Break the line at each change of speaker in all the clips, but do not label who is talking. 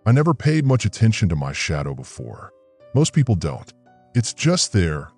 I never paid much attention to my shadow before. Most people don't. It's just there,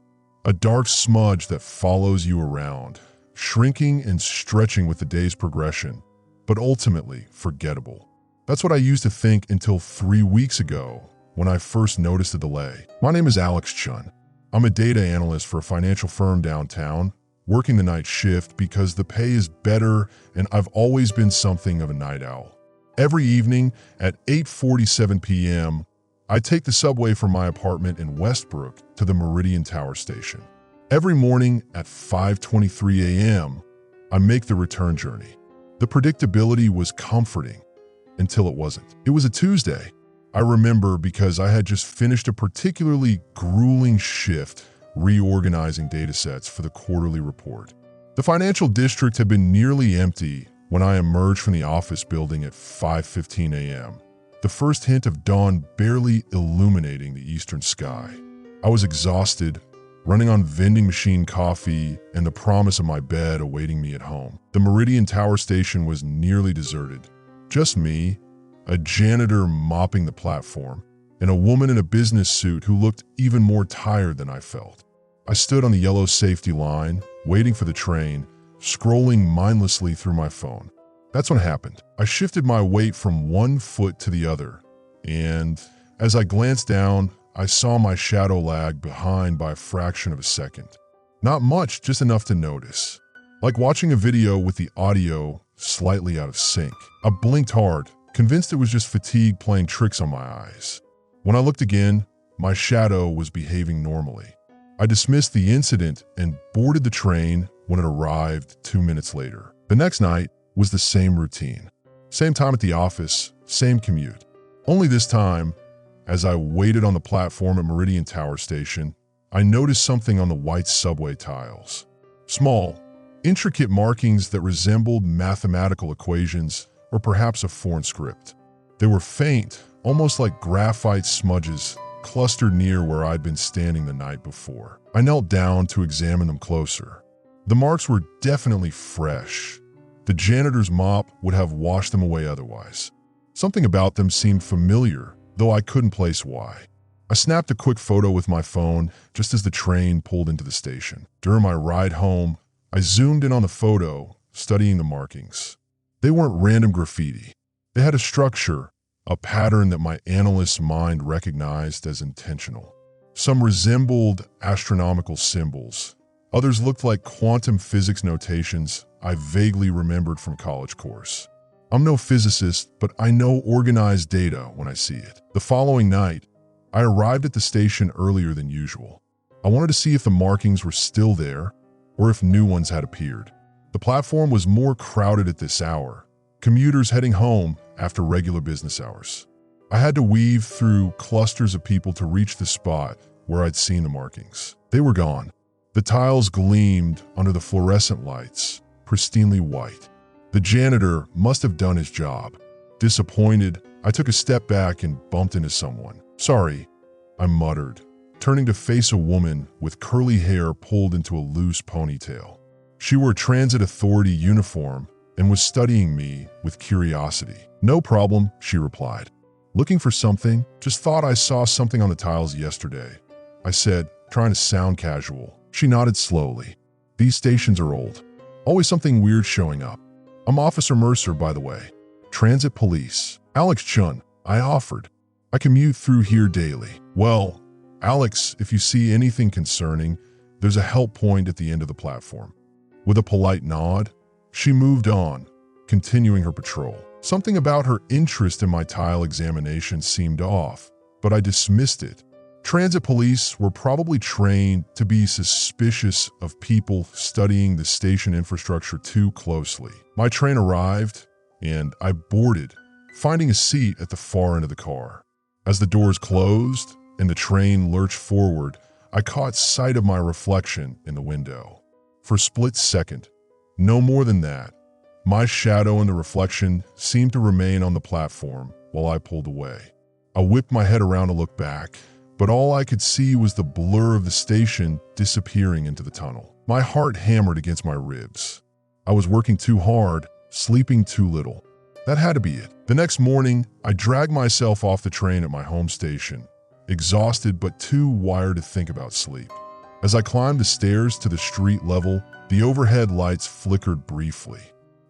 a dark smudge that follows you around, shrinking and stretching with the day's progression, but ultimately forgettable. That's what I used to think until 3 weeks ago when I first noticed the delay. My name is Alex Chun. I'm a data analyst for a financial firm downtown, working the night shift because the pay is better and I've always been something of a night owl. Every evening at 8:47 p.m., I take the subway from my apartment in Westbrook to the Meridian Tower Station. Every morning at 5:23 a.m., I make the return journey. The predictability was comforting until it wasn't. It was a Tuesday. I remember because I had just finished a particularly grueling shift reorganizing datasets for the quarterly report. The financial district had been nearly empty when I emerged from the office building at 5:15 a.m., the first hint of dawn barely illuminating the eastern sky. I was exhausted, running on vending machine coffee and the promise of my bed awaiting me at home. The Meridian Tower Station was nearly deserted. Just me, a janitor mopping the platform, and a woman in a business suit who looked even more tired than I felt. I stood on the yellow safety line, waiting for the train, scrolling mindlessly through my phone. That's what happened. I shifted my weight from one foot to the other, and as I glanced down, I saw my shadow lag behind by a fraction of a second. Not much, just enough to notice. Like watching a video with the audio slightly out of sync. I blinked hard, convinced it was just fatigue playing tricks on my eyes. When I looked again, my shadow was behaving normally. I dismissed the incident and boarded the train when it arrived 2 minutes later. The next night was the same routine. Same time at the office, same commute. Only this time, as I waited on the platform at Meridian Tower Station, I noticed something on the white subway tiles. Small, intricate markings that resembled mathematical equations or perhaps a foreign script. They were faint, almost like graphite smudges, clustered near where I'd been standing the night before. I knelt down to examine them closer. The marks were definitely fresh. The janitor's mop would have washed them away otherwise. Something about them seemed familiar, though I couldn't place why. I snapped a quick photo with my phone just as the train pulled into the station. During my ride home, I zoomed in on the photo, studying the markings. They weren't random graffiti. They had a structure, a pattern that my analyst's mind recognized as intentional. Some resembled astronomical symbols. Others looked like quantum physics notations I vaguely remembered from college course. I'm no physicist, but I know organized data when I see it. The following night, I arrived at the station earlier than usual. I wanted to see if the markings were still there or if new ones had appeared. The platform was more crowded at this hour, commuters heading home after regular business hours. I had to weave through clusters of people to reach the spot where I'd seen the markings. They were gone. The tiles gleamed under the fluorescent lights, pristinely white. The janitor must have done his job. Disappointed, I took a step back and bumped into someone. "Sorry," I muttered, turning to face a woman with curly hair pulled into a loose ponytail. She wore a transit authority uniform and was studying me with curiosity. "No problem," she replied. "Looking for something? Just thought I saw something on the tiles yesterday," I said, trying to sound casual. She nodded slowly. "These stations are old. Always something weird showing up. I'm Officer Mercer, by the way. Transit Police." "Alex Chun," I offered. "I commute through here daily." "Well, Alex, if you see anything concerning, there's a help point at the end of the platform." With a polite nod, she moved on, continuing her patrol. Something about her interest in my tile examination seemed off, but I dismissed it. Transit police were probably trained to be suspicious of people studying the station infrastructure too closely. My train arrived, and I boarded, finding a seat at the far end of the car. As the doors closed and the train lurched forward, I caught sight of my reflection in the window. For a split second, no more than that, my shadow in the reflection seemed to remain on the platform while I pulled away. I whipped my head around to look back, but all I could see was the blur of the station disappearing into the tunnel. My heart hammered against my ribs. I was working too hard, sleeping too little. That had to be it. The next morning, I dragged myself off the train at my home station, exhausted but too wired to think about sleep. As I climbed the stairs to the street level, the overhead lights flickered briefly.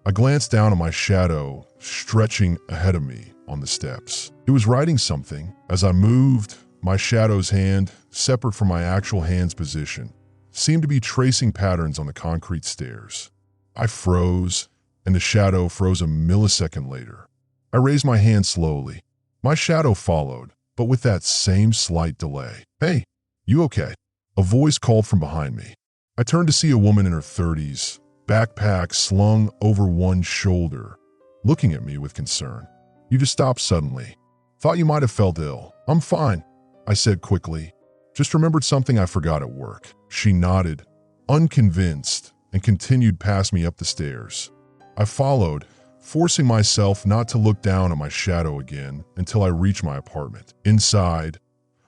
I glanced down at my shadow, stretching ahead of me on the steps. It was writing something. As I moved, my shadow's hand, separate from my actual hand's position, seemed to be tracing patterns on the concrete stairs. I froze, and the shadow froze a millisecond later. I raised my hand slowly. My shadow followed, but with that same slight delay. "Hey, you okay?" A voice called from behind me. I turned to see a woman in her 30s, backpack slung over one shoulder, looking at me with concern. "You just stopped suddenly. Thought you might have felt ill." "I'm fine," I said quickly. "Just remembered something I forgot at work." She nodded, unconvinced, and continued past me up the stairs. I followed, forcing myself not to look down at my shadow again until I reached my apartment. Inside,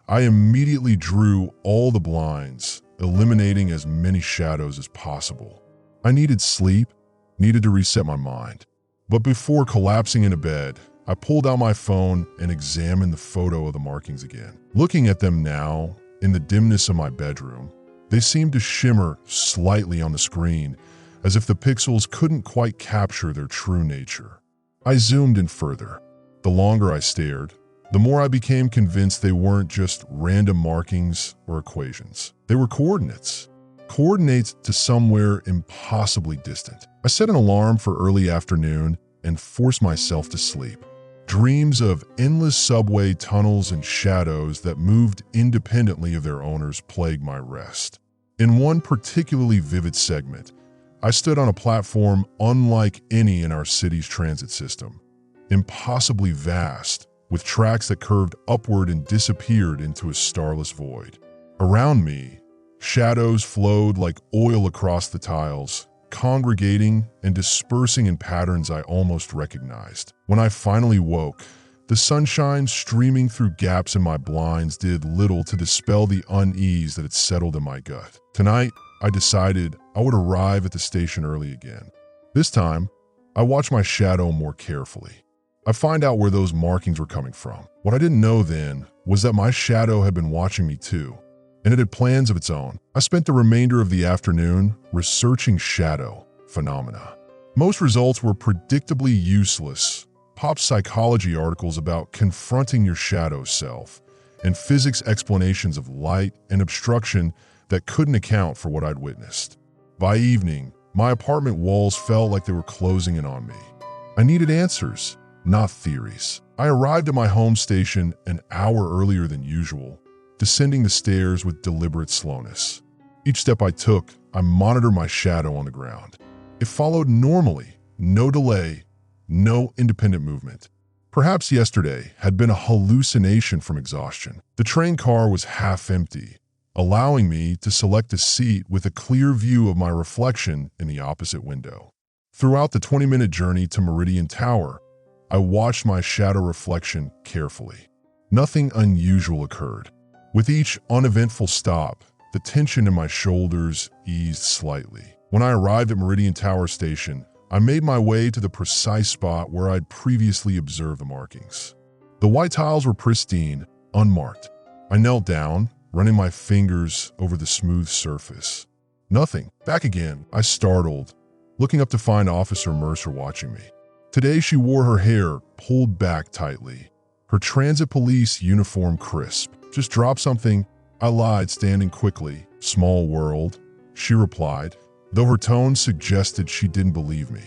I immediately drew all the blinds, eliminating as many shadows as possible. I needed sleep, needed to reset my mind. But before collapsing into bed, I pulled out my phone and examined the photo of the markings again. Looking at them now, in the dimness of my bedroom, they seemed to shimmer slightly on the screen, as if the pixels couldn't quite capture their true nature. I zoomed in further. The longer I stared, the more I became convinced they weren't just random markings or equations. They were coordinates. Coordinates to somewhere impossibly distant. I set an alarm for early afternoon and forced myself to sleep. Dreams of endless subway tunnels and shadows that moved independently of their owners plagued my rest. In one particularly vivid segment, I stood on a platform unlike any in our city's transit system, impossibly vast, with tracks that curved upward and disappeared into a starless void. Around me, shadows flowed like oil across the tiles, congregating and dispersing in patterns I almost recognized. When I finally woke, the sunshine streaming through gaps in my blinds did little to dispel the unease that had settled in my gut. Tonight, I decided I would arrive at the station early again. This time, I watched my shadow more carefully. I find out where those markings were coming from. What I didn't know then was that my shadow had been watching me too, and it had plans of its own. I spent the remainder of the afternoon researching shadow phenomena. Most results were predictably useless. Pop psychology articles about confronting your shadow self, and physics explanations of light and obstruction that couldn't account for what I'd witnessed. By evening, my apartment walls felt like they were closing in on me. I needed answers, not theories. I arrived at my home station an hour earlier than usual, descending the stairs with deliberate slowness. Each step I took, I monitored my shadow on the ground. It followed normally, no delay, no independent movement. Perhaps yesterday had been a hallucination from exhaustion. The train car was half empty, allowing me to select a seat with a clear view of my reflection in the opposite window. Throughout the 20-minute journey to Meridian Tower, I watched my shadow reflection carefully. Nothing unusual occurred. With each uneventful stop, the tension in my shoulders eased slightly. When I arrived at Meridian Tower Station, I made my way to the precise spot where I'd previously observed the markings. The white tiles were pristine, unmarked. I knelt down, running my fingers over the smooth surface. Nothing. Back again, I startled, looking up to find Officer Mercer watching me. Today she wore her hair pulled back tightly, her transit police uniform crisp. "Just drop something," I lied, standing quickly. "Small world," she replied, though her tone suggested she didn't believe me.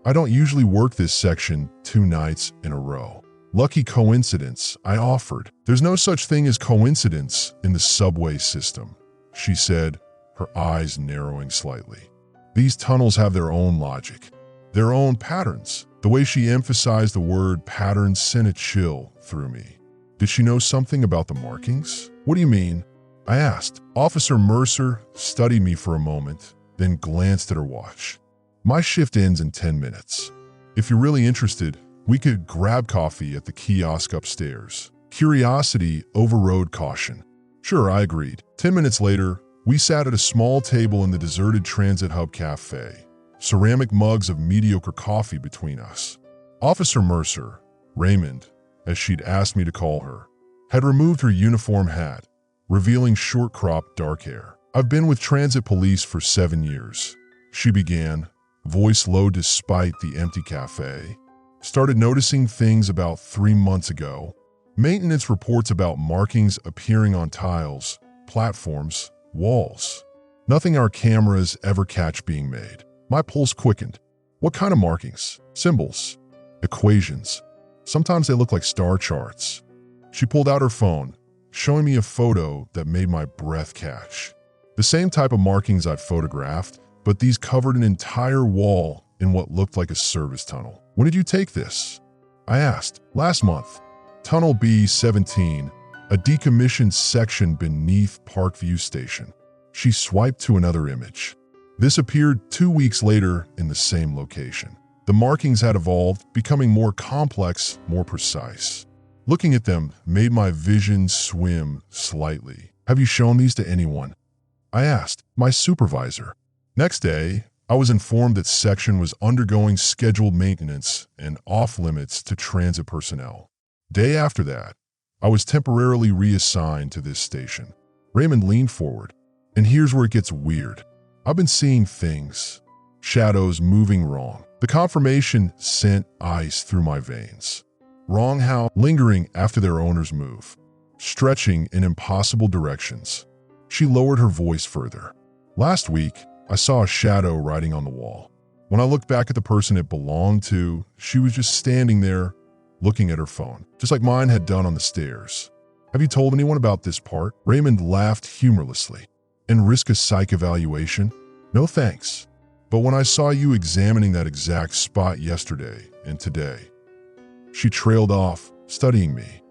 "I don't usually work this section 2 nights in a row." "Lucky coincidence," I offered. "There's no such thing as coincidence in the subway system," she said, her eyes narrowing slightly. "These tunnels have their own logic, their own patterns." The way she emphasized the word pattern sent a chill through me. Did she know something about the markings? "What do you mean?" I asked. Officer Mercer studied me for a moment, then glanced at her watch. "My shift ends in 10 minutes. If you're really interested, we could grab coffee at the kiosk upstairs." Curiosity overrode caution. "Sure," I agreed. 10 minutes later, we sat at a small table in the deserted Transit Hub Cafe, ceramic mugs of mediocre coffee between us. Officer Mercer, Raymond, as she'd asked me to call her, had removed her uniform hat, revealing short-cropped dark hair. I've been with transit police for 7 years, she began, voice low despite the empty cafe. Started noticing things about 3 months ago. Maintenance reports about markings appearing on tiles, platforms, walls. Nothing our cameras ever catch being made. My pulse quickened. What kind of markings? Symbols? Equations? Sometimes they look like star charts. She pulled out her phone, showing me a photo that made my breath catch. The same type of markings I'd photographed, but these covered an entire wall in what looked like a service tunnel. When did you take this? I asked. Last month. Tunnel B17, a decommissioned section beneath Parkview Station. She swiped to another image. This appeared 2 weeks later in the same location. The markings had evolved, becoming more complex, more precise. Looking at them made my vision swim slightly. Have you shown these to anyone? I asked. My supervisor. Next day, I was informed that section was undergoing scheduled maintenance and off-limits to transit personnel. Day after that, I was temporarily reassigned to this station. Raymond leaned forward. And here's where it gets weird. I've been seeing things. Shadows moving wrong. The confirmation sent ice through my veins. Wrong how? Lingering after their owners move. Stretching in impossible directions. She lowered her voice further. Last week, I saw a shadow writing on the wall. When I looked back at the person it belonged to, she was just standing there, looking at her phone, just like mine had done on the stairs. Have you told anyone about this part? Raymond laughed humorlessly. And risk a psych evaluation? No thanks. But when I saw you examining that exact spot yesterday and today, she trailed off, studying me.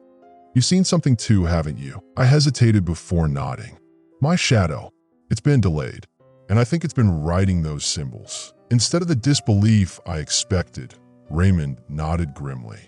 You've seen something too, haven't you? I hesitated before nodding. My shadow. It's been delayed, and I think it's been writing those symbols. Instead of the disbelief I expected, Raymond nodded grimly.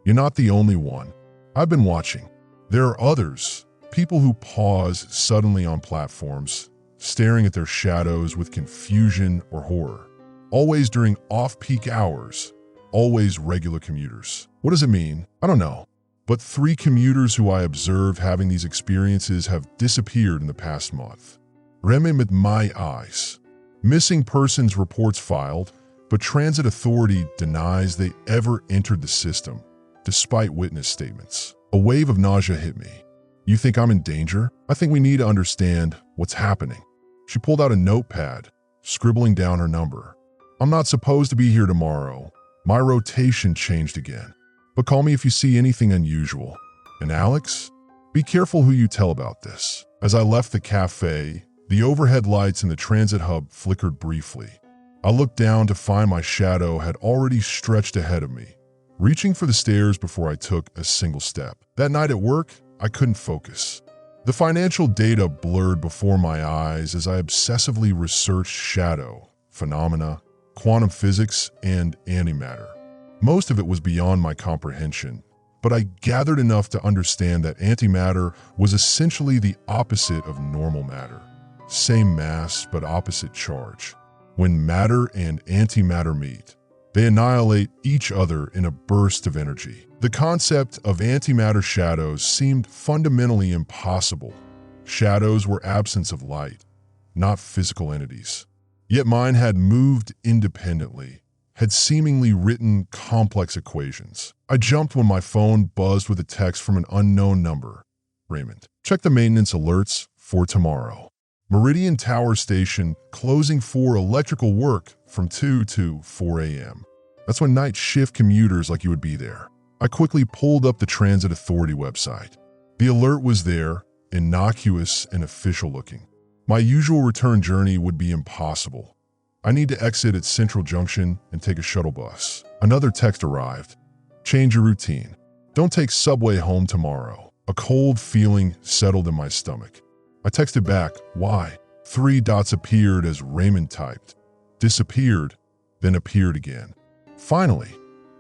You're not the only one. I've been watching. There are others, people who pause suddenly on platforms, staring at their shadows with confusion or horror. Always during off-peak hours, always regular commuters. What does it mean? I don't know. But 3 commuters who I observed having these experiences have disappeared in the past month. Reme with my eyes. Missing persons reports filed, but transit authority denies they ever entered the system, despite witness statements. A wave of nausea hit me. You think I'm in danger? I think we need to understand what's happening. She pulled out a notepad, scribbling down her number. I'm not supposed to be here tomorrow. My rotation changed again. But call me if you see anything unusual. And Alex? Be careful who you tell about this. As I left the cafe, the overhead lights in the transit hub flickered briefly. I looked down to find my shadow had already stretched ahead of me, reaching for the stairs before I took a single step. That night at work, I couldn't focus. The financial data blurred before my eyes as I obsessively researched shadow, phenomena, quantum physics, and antimatter. Most of it was beyond my comprehension, but I gathered enough to understand that antimatter was essentially the opposite of normal matter. Same mass, but opposite charge. When matter and antimatter meet, they annihilate each other in a burst of energy. The concept of antimatter shadows seemed fundamentally impossible. Shadows were absence of light, not physical entities. Yet mine had moved independently, had seemingly written complex equations. I jumped when my phone buzzed with a text from an unknown number. Raymond, check the maintenance alerts for tomorrow. Meridian Tower Station closing for electrical work from 2 to 4 a.m. That's when night shift commuters like you would be there. I quickly pulled up the Transit Authority website. The alert was there, innocuous and official looking. My usual return journey would be impossible. I need to exit at Central Junction and take a shuttle bus. Another text arrived. Change your routine. Don't take subway home tomorrow. A cold feeling settled in my stomach. I texted back, why? 3 dots appeared as Raymond typed. Disappeared, then appeared again. Finally,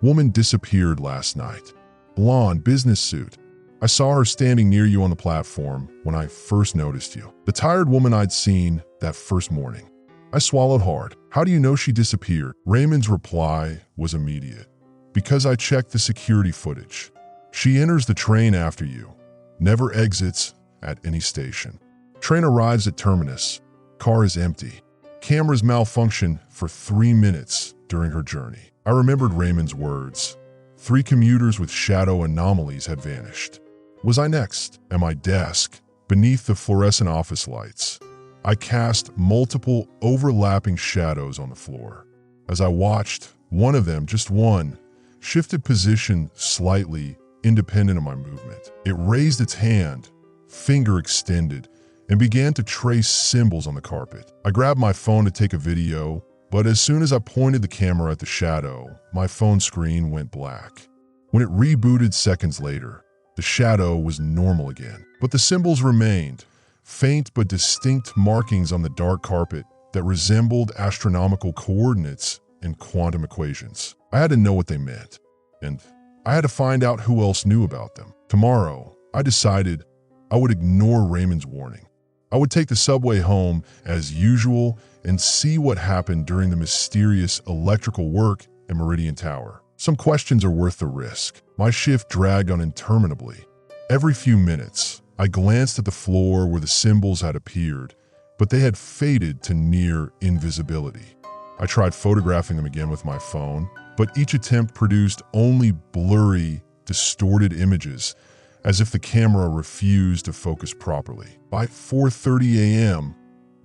woman disappeared last night. Blonde, business suit. I saw her standing near you on the platform when I first noticed you. The tired woman I'd seen that first morning. I swallowed hard. How do you know she disappeared? Raymond's reply was immediate. Because I checked the security footage. She enters the train after you, never exits at any station. Train arrives at terminus. Car is empty. Cameras malfunction for 3 minutes during her journey. I remembered Raymond's words. 3 commuters with shadow anomalies had vanished. Was I next? At my desk, beneath the fluorescent office lights, I cast multiple overlapping shadows on the floor. As I watched, one of them, just one, shifted position slightly independent of my movement. It raised its hand, finger extended, and began to trace symbols on the carpet. I grabbed my phone to take a video, but as soon as I pointed the camera at the shadow, my phone screen went black. When it rebooted seconds later, the shadow was normal again, but the symbols remained, faint but distinct markings on the dark carpet that resembled astronomical coordinates and quantum equations. I had to know what they meant, and I had to find out who else knew about them. Tomorrow, I decided I would ignore Raymond's warning. I would take the subway home as usual and see what happened during the mysterious electrical work in Meridian Tower. Some questions are worth the risk. My shift dragged on interminably. Every few minutes, I glanced at the floor where the symbols had appeared, but they had faded to near invisibility. I tried photographing them again with my phone, but each attempt produced only blurry, distorted images, as if the camera refused to focus properly. By 4:30 a.m.,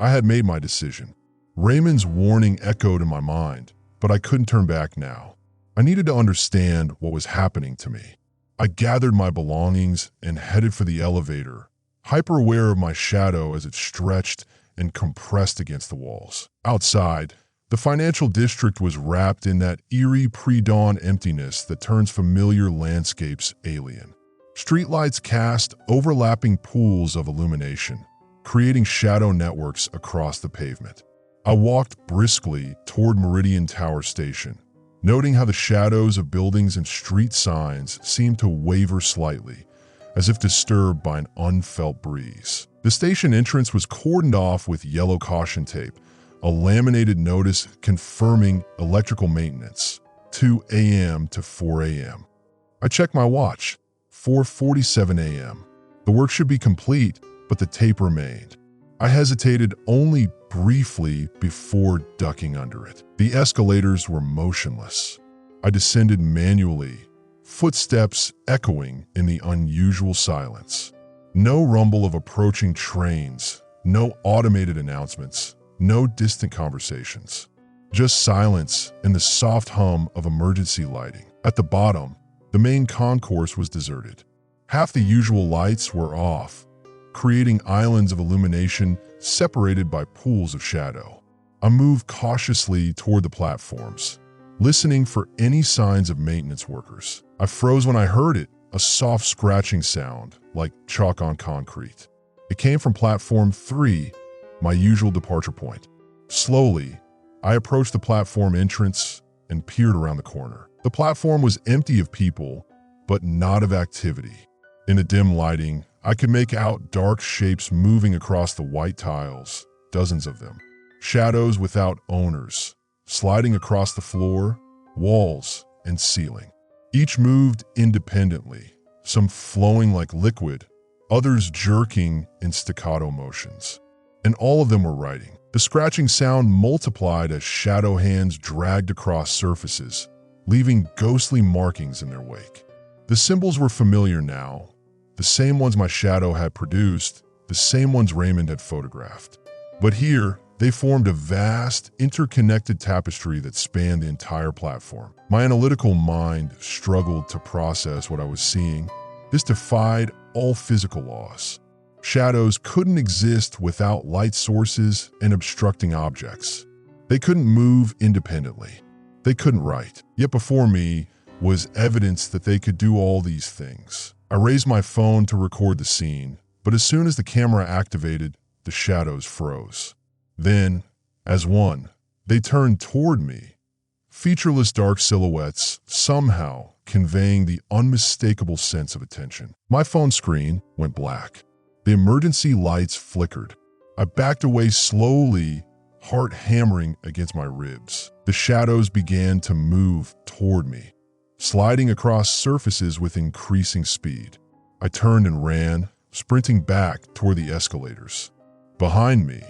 I had made my decision. Raymond's warning echoed in my mind, but I couldn't turn back now. I needed to understand what was happening to me. I gathered my belongings and headed for the elevator, hyper-aware of my shadow as it stretched and compressed against the walls. Outside, the financial district was wrapped in that eerie pre-dawn emptiness that turns familiar landscapes alien. Streetlights cast overlapping pools of illumination, creating shadow networks across the pavement. I walked briskly toward Meridian Tower Station, noting how the shadows of buildings and street signs seemed to waver slightly, as if disturbed by an unfelt breeze. The station entrance was cordoned off with yellow caution tape, a laminated notice confirming electrical maintenance, 2 a.m. to 4 a.m. I checked my watch, 4:47 a.m. The work should be complete, but the tape remained. I hesitated only briefly before ducking under it. The escalators were motionless. I descended manually, footsteps echoing in the unusual silence. No rumble of approaching trains, no automated announcements, no distant conversations. Just silence and the soft hum of emergency lighting. At the bottom, the main concourse was deserted. Half the usual lights were off, creating islands of illumination separated by pools of shadow. I moved cautiously toward the platforms, listening for any signs of maintenance workers. I froze when I heard it, a soft scratching sound like chalk on concrete. It came from platform 3, my usual departure point. Slowly, I approached the platform entrance and peered around the corner. The platform was empty of people, but not of activity. In the dim lighting, I could make out dark shapes moving across the white tiles, dozens of them. Shadows without owners, sliding across the floor, walls, and ceiling. Each moved independently, some flowing like liquid, others jerking in staccato motions. And all of them were writing. The scratching sound multiplied as shadow hands dragged across surfaces, leaving ghostly markings in their wake. The symbols were familiar now, the same ones my shadow had produced, the same ones Raymond had photographed. But here, they formed a vast, interconnected tapestry that spanned the entire platform. My analytical mind struggled to process what I was seeing. This defied all physical laws. Shadows couldn't exist without light sources and obstructing objects. They couldn't move independently. They couldn't write. Yet before me was evidence that they could do all these things. I raised my phone to record the scene, but as soon as the camera activated, the shadows froze. Then, as one, they turned toward me, featureless dark silhouettes somehow conveying the unmistakable sense of attention. My phone screen went black. The emergency lights flickered. I backed away slowly, heart hammering against my ribs. The shadows began to move toward me, sliding across surfaces with increasing speed. I turned and ran, sprinting back toward the escalators. Behind me,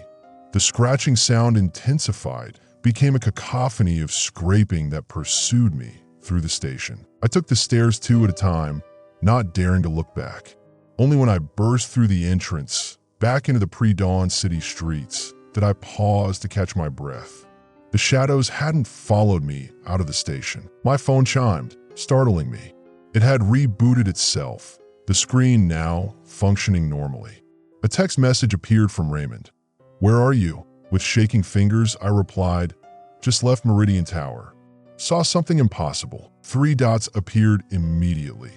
the scratching sound intensified, became a cacophony of scraping that pursued me through the station. I took the stairs two at a time, not daring to look back. Only when I burst through the entrance, back into the pre-dawn city streets, did I pause to catch my breath. The shadows hadn't followed me out of the station. My phone chimed, startling me. It had rebooted itself, the screen now functioning normally. A text message appeared from Raymond. "Where are you?" With shaking fingers, I replied, "Just left Meridian Tower. Saw something impossible." 3 dots appeared immediately.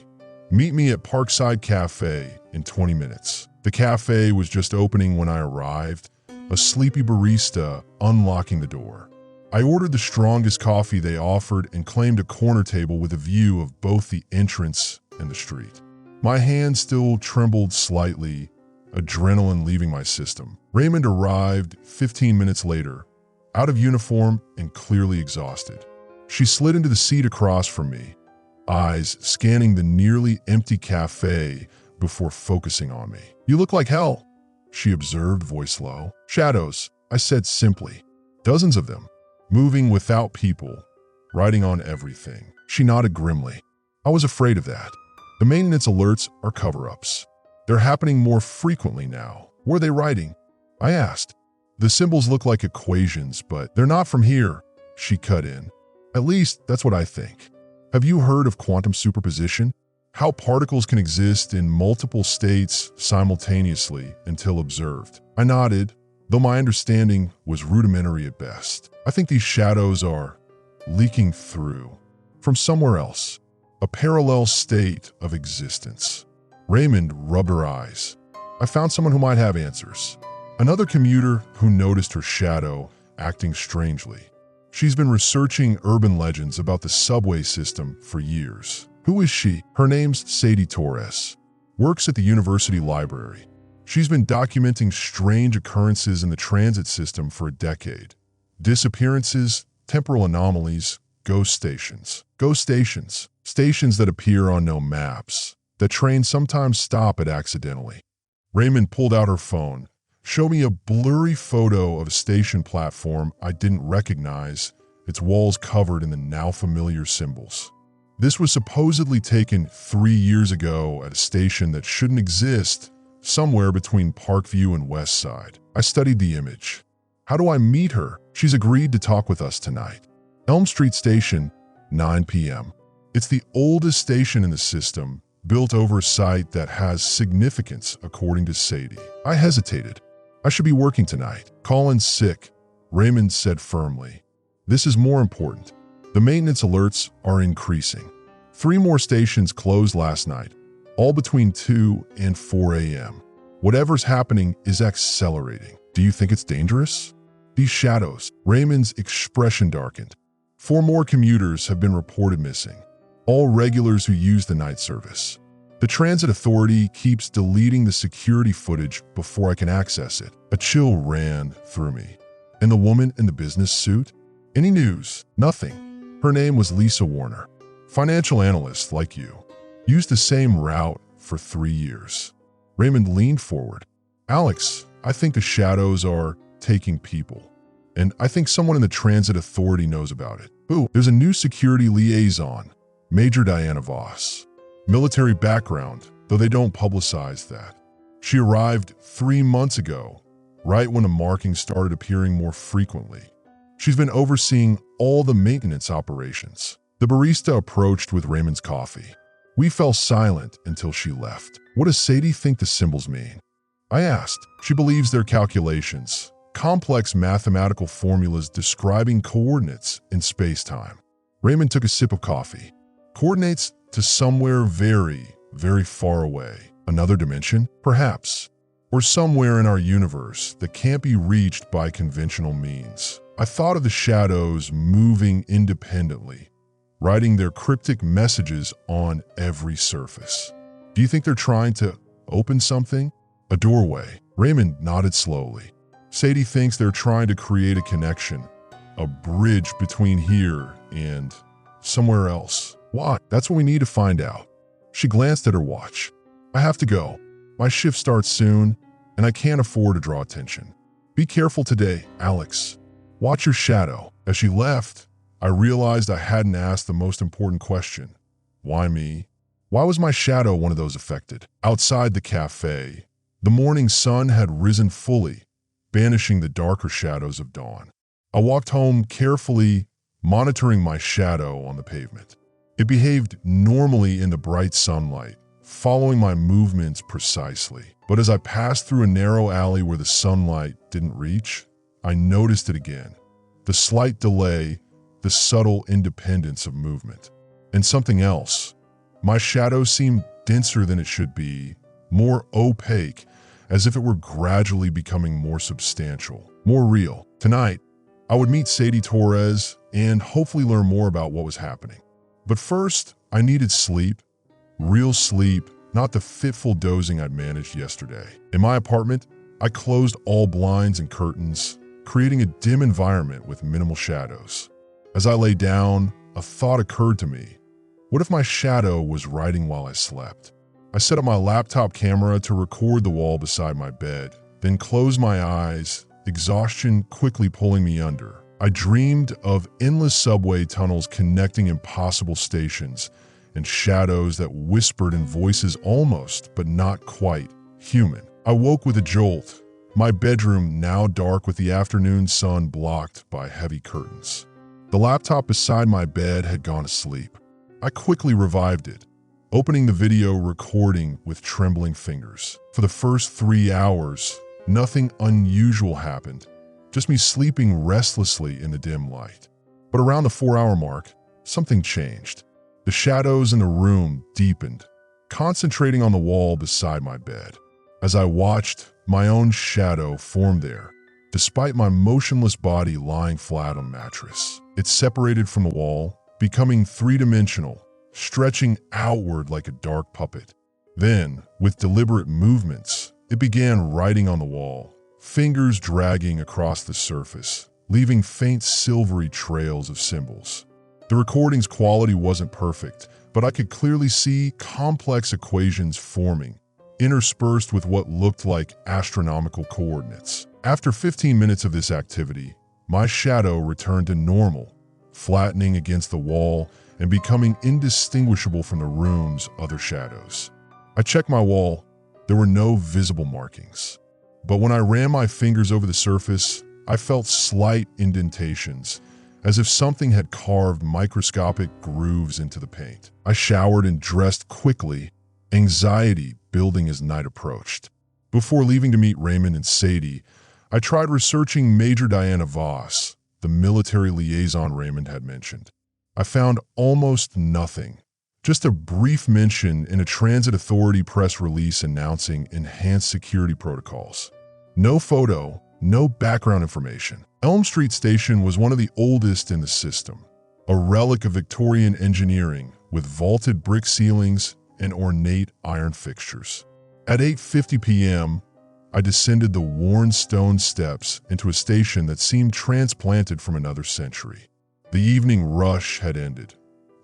"Meet me at Parkside Cafe in 20 minutes. The cafe was just opening when I arrived, a sleepy barista unlocking the door. I ordered the strongest coffee they offered and claimed a corner table with a view of both the entrance and the street. My hand still trembled slightly, adrenaline leaving my system. Raymond arrived 15 minutes later, out of uniform and clearly exhausted. She slid into the seat across from me, eyes scanning the nearly empty cafe before focusing on me. "You look like hell," she observed, voice low. "Shadows," I said simply. "Dozens of them, moving without people, writing on everything." She nodded grimly. "I was afraid of that. The maintenance alerts are cover-ups. They're happening more frequently now." "Were they writing?" I asked. "The symbols look like equations, but they're not from here," she cut in. "At least, that's what I think. Have you heard of quantum superposition? How particles can exist in multiple states simultaneously until observed." I nodded, though my understanding was rudimentary at best. "I think these shadows are leaking through from somewhere else, a parallel state of existence." Raymond rubbed her eyes. "I found someone who might have answers. Another commuter who noticed her shadow acting strangely. She's been researching urban legends about the subway system for years." "Who is she?" "Her name's Sadie Torres. Works at the university library. She's been documenting strange occurrences in the transit system for a decade. Disappearances, temporal anomalies, ghost stations. Ghost stations. Stations that appear on no maps, that trains sometimes stop at accidentally." Raymond pulled out her phone, showed me a blurry photo of a station platform I didn't recognize, its walls covered in the now familiar symbols. This was supposedly taken 3 years ago at a station that shouldn't exist, somewhere between Parkview and West Side. I studied the image. "How do I meet her?" "She's agreed to talk with us tonight. Elm Street Station, 9 p.m. It's the oldest station in the system, built over a site that has significance, according to Sadie." I hesitated. "I should be working tonight." "Colin's sick," Raymond said firmly. "This is more important. The maintenance alerts are increasing. 3 more stations closed last night, all between 2 and 4 a.m. Whatever's happening is accelerating." "Do you think it's dangerous?" "These shadows." Raymond's expression darkened. 4 more commuters have been reported missing, all regulars who use the night service. The transit authority keeps deleting the security footage before I can access it. A chill ran through me. "And the woman in the business suit?" "Any news?" "Nothing. Her name was Lisa Warner. Financial analyst like you. Used the same route for 3 years." Raymond leaned forward. "Alex, I think the shadows are taking people. And I think someone in the transit authority knows about it." "Who?" "There's a new security liaison, Major Diana Voss. Military background, though they don't publicize that. She arrived 3 months ago, right when the markings started appearing more frequently. She's been overseeing all the maintenance operations." The barista approached with Raymond's coffee. We fell silent until she left. "What does Sadie think the symbols mean?" I asked. "She believes they're calculations, complex mathematical formulas describing coordinates in space-time." Raymond took a sip of coffee. "Coordinates to somewhere very, very far away. Another dimension, perhaps. Or somewhere in our universe that can't be reached by conventional means." I thought of the shadows moving independently, writing their cryptic messages on every surface. "Do you think they're trying to open something?" "A doorway." Raymond nodded slowly. "Sadie thinks they're trying to create a connection, a bridge between here and somewhere else." Why? That's what we need to find out. She glanced at her watch. I have to go. My shift starts soon, and I can't afford to draw attention. Be careful today, Alex. Watch your shadow. As she left, I realized I hadn't asked the most important question. Why me? Why was my shadow one of those affected? Outside the cafe, the morning sun had risen fully, banishing the darker shadows of dawn. I walked home carefully, monitoring my shadow on the pavement. It behaved normally in the bright sunlight, following my movements precisely. But as I passed through a narrow alley where the sunlight didn't reach, I noticed it again. The slight delay, the subtle independence of movement. And something else. My shadow seemed denser than it should be, more opaque, as if it were gradually becoming more substantial, more real. Tonight, I would meet Sadie Torres and hopefully learn more about what was happening. But first, I needed sleep. Real sleep, not the fitful dozing I'd managed yesterday. In my apartment, I closed all blinds and curtains, creating a dim environment with minimal shadows. As I lay down, a thought occurred to me. What if my shadow was writing while I slept? I set up my laptop camera to record the wall beside my bed, then closed my eyes, exhaustion quickly pulling me under. I dreamed of endless subway tunnels connecting impossible stations and shadows that whispered in voices almost, but not quite, human. I woke with a jolt, my bedroom now dark with the afternoon sun blocked by heavy curtains. The laptop beside my bed had gone to sleep. I quickly revived it, opening the video recording with trembling fingers. For the first 3 hours, nothing unusual happened, just me sleeping restlessly in the dim light. But around the 4-hour mark, something changed. The shadows in the room deepened, concentrating on the wall beside my bed. As I watched, my own shadow formed there, despite my motionless body lying flat on the mattress. It separated from the wall, becoming three-dimensional, stretching outward like a dark puppet. Then, with deliberate movements, it began writing on the wall, fingers dragging across the surface, leaving faint silvery trails of symbols. The recording's quality wasn't perfect, but I could clearly see complex equations forming, interspersed with what looked like astronomical coordinates. After 15 minutes of this activity, my shadow returned to normal, flattening against the wall and becoming indistinguishable from the room's other shadows. I checked my wall. There were no visible markings. But when I ran my fingers over the surface, I felt slight indentations, as if something had carved microscopic grooves into the paint. I showered and dressed quickly, anxiety building as night approached. Before leaving to meet Raymond and Sadie, I tried researching Major Diana Voss, the military liaison Raymond had mentioned. I found almost nothing. Just a brief mention in a transit authority press release announcing enhanced security protocols. No photo, no background information. Elm Street Station was one of the oldest in the system, a relic of Victorian engineering with vaulted brick ceilings and ornate iron fixtures. At 8:50 p.m., I descended the worn stone steps into a station that seemed transplanted from another century. The evening rush had ended,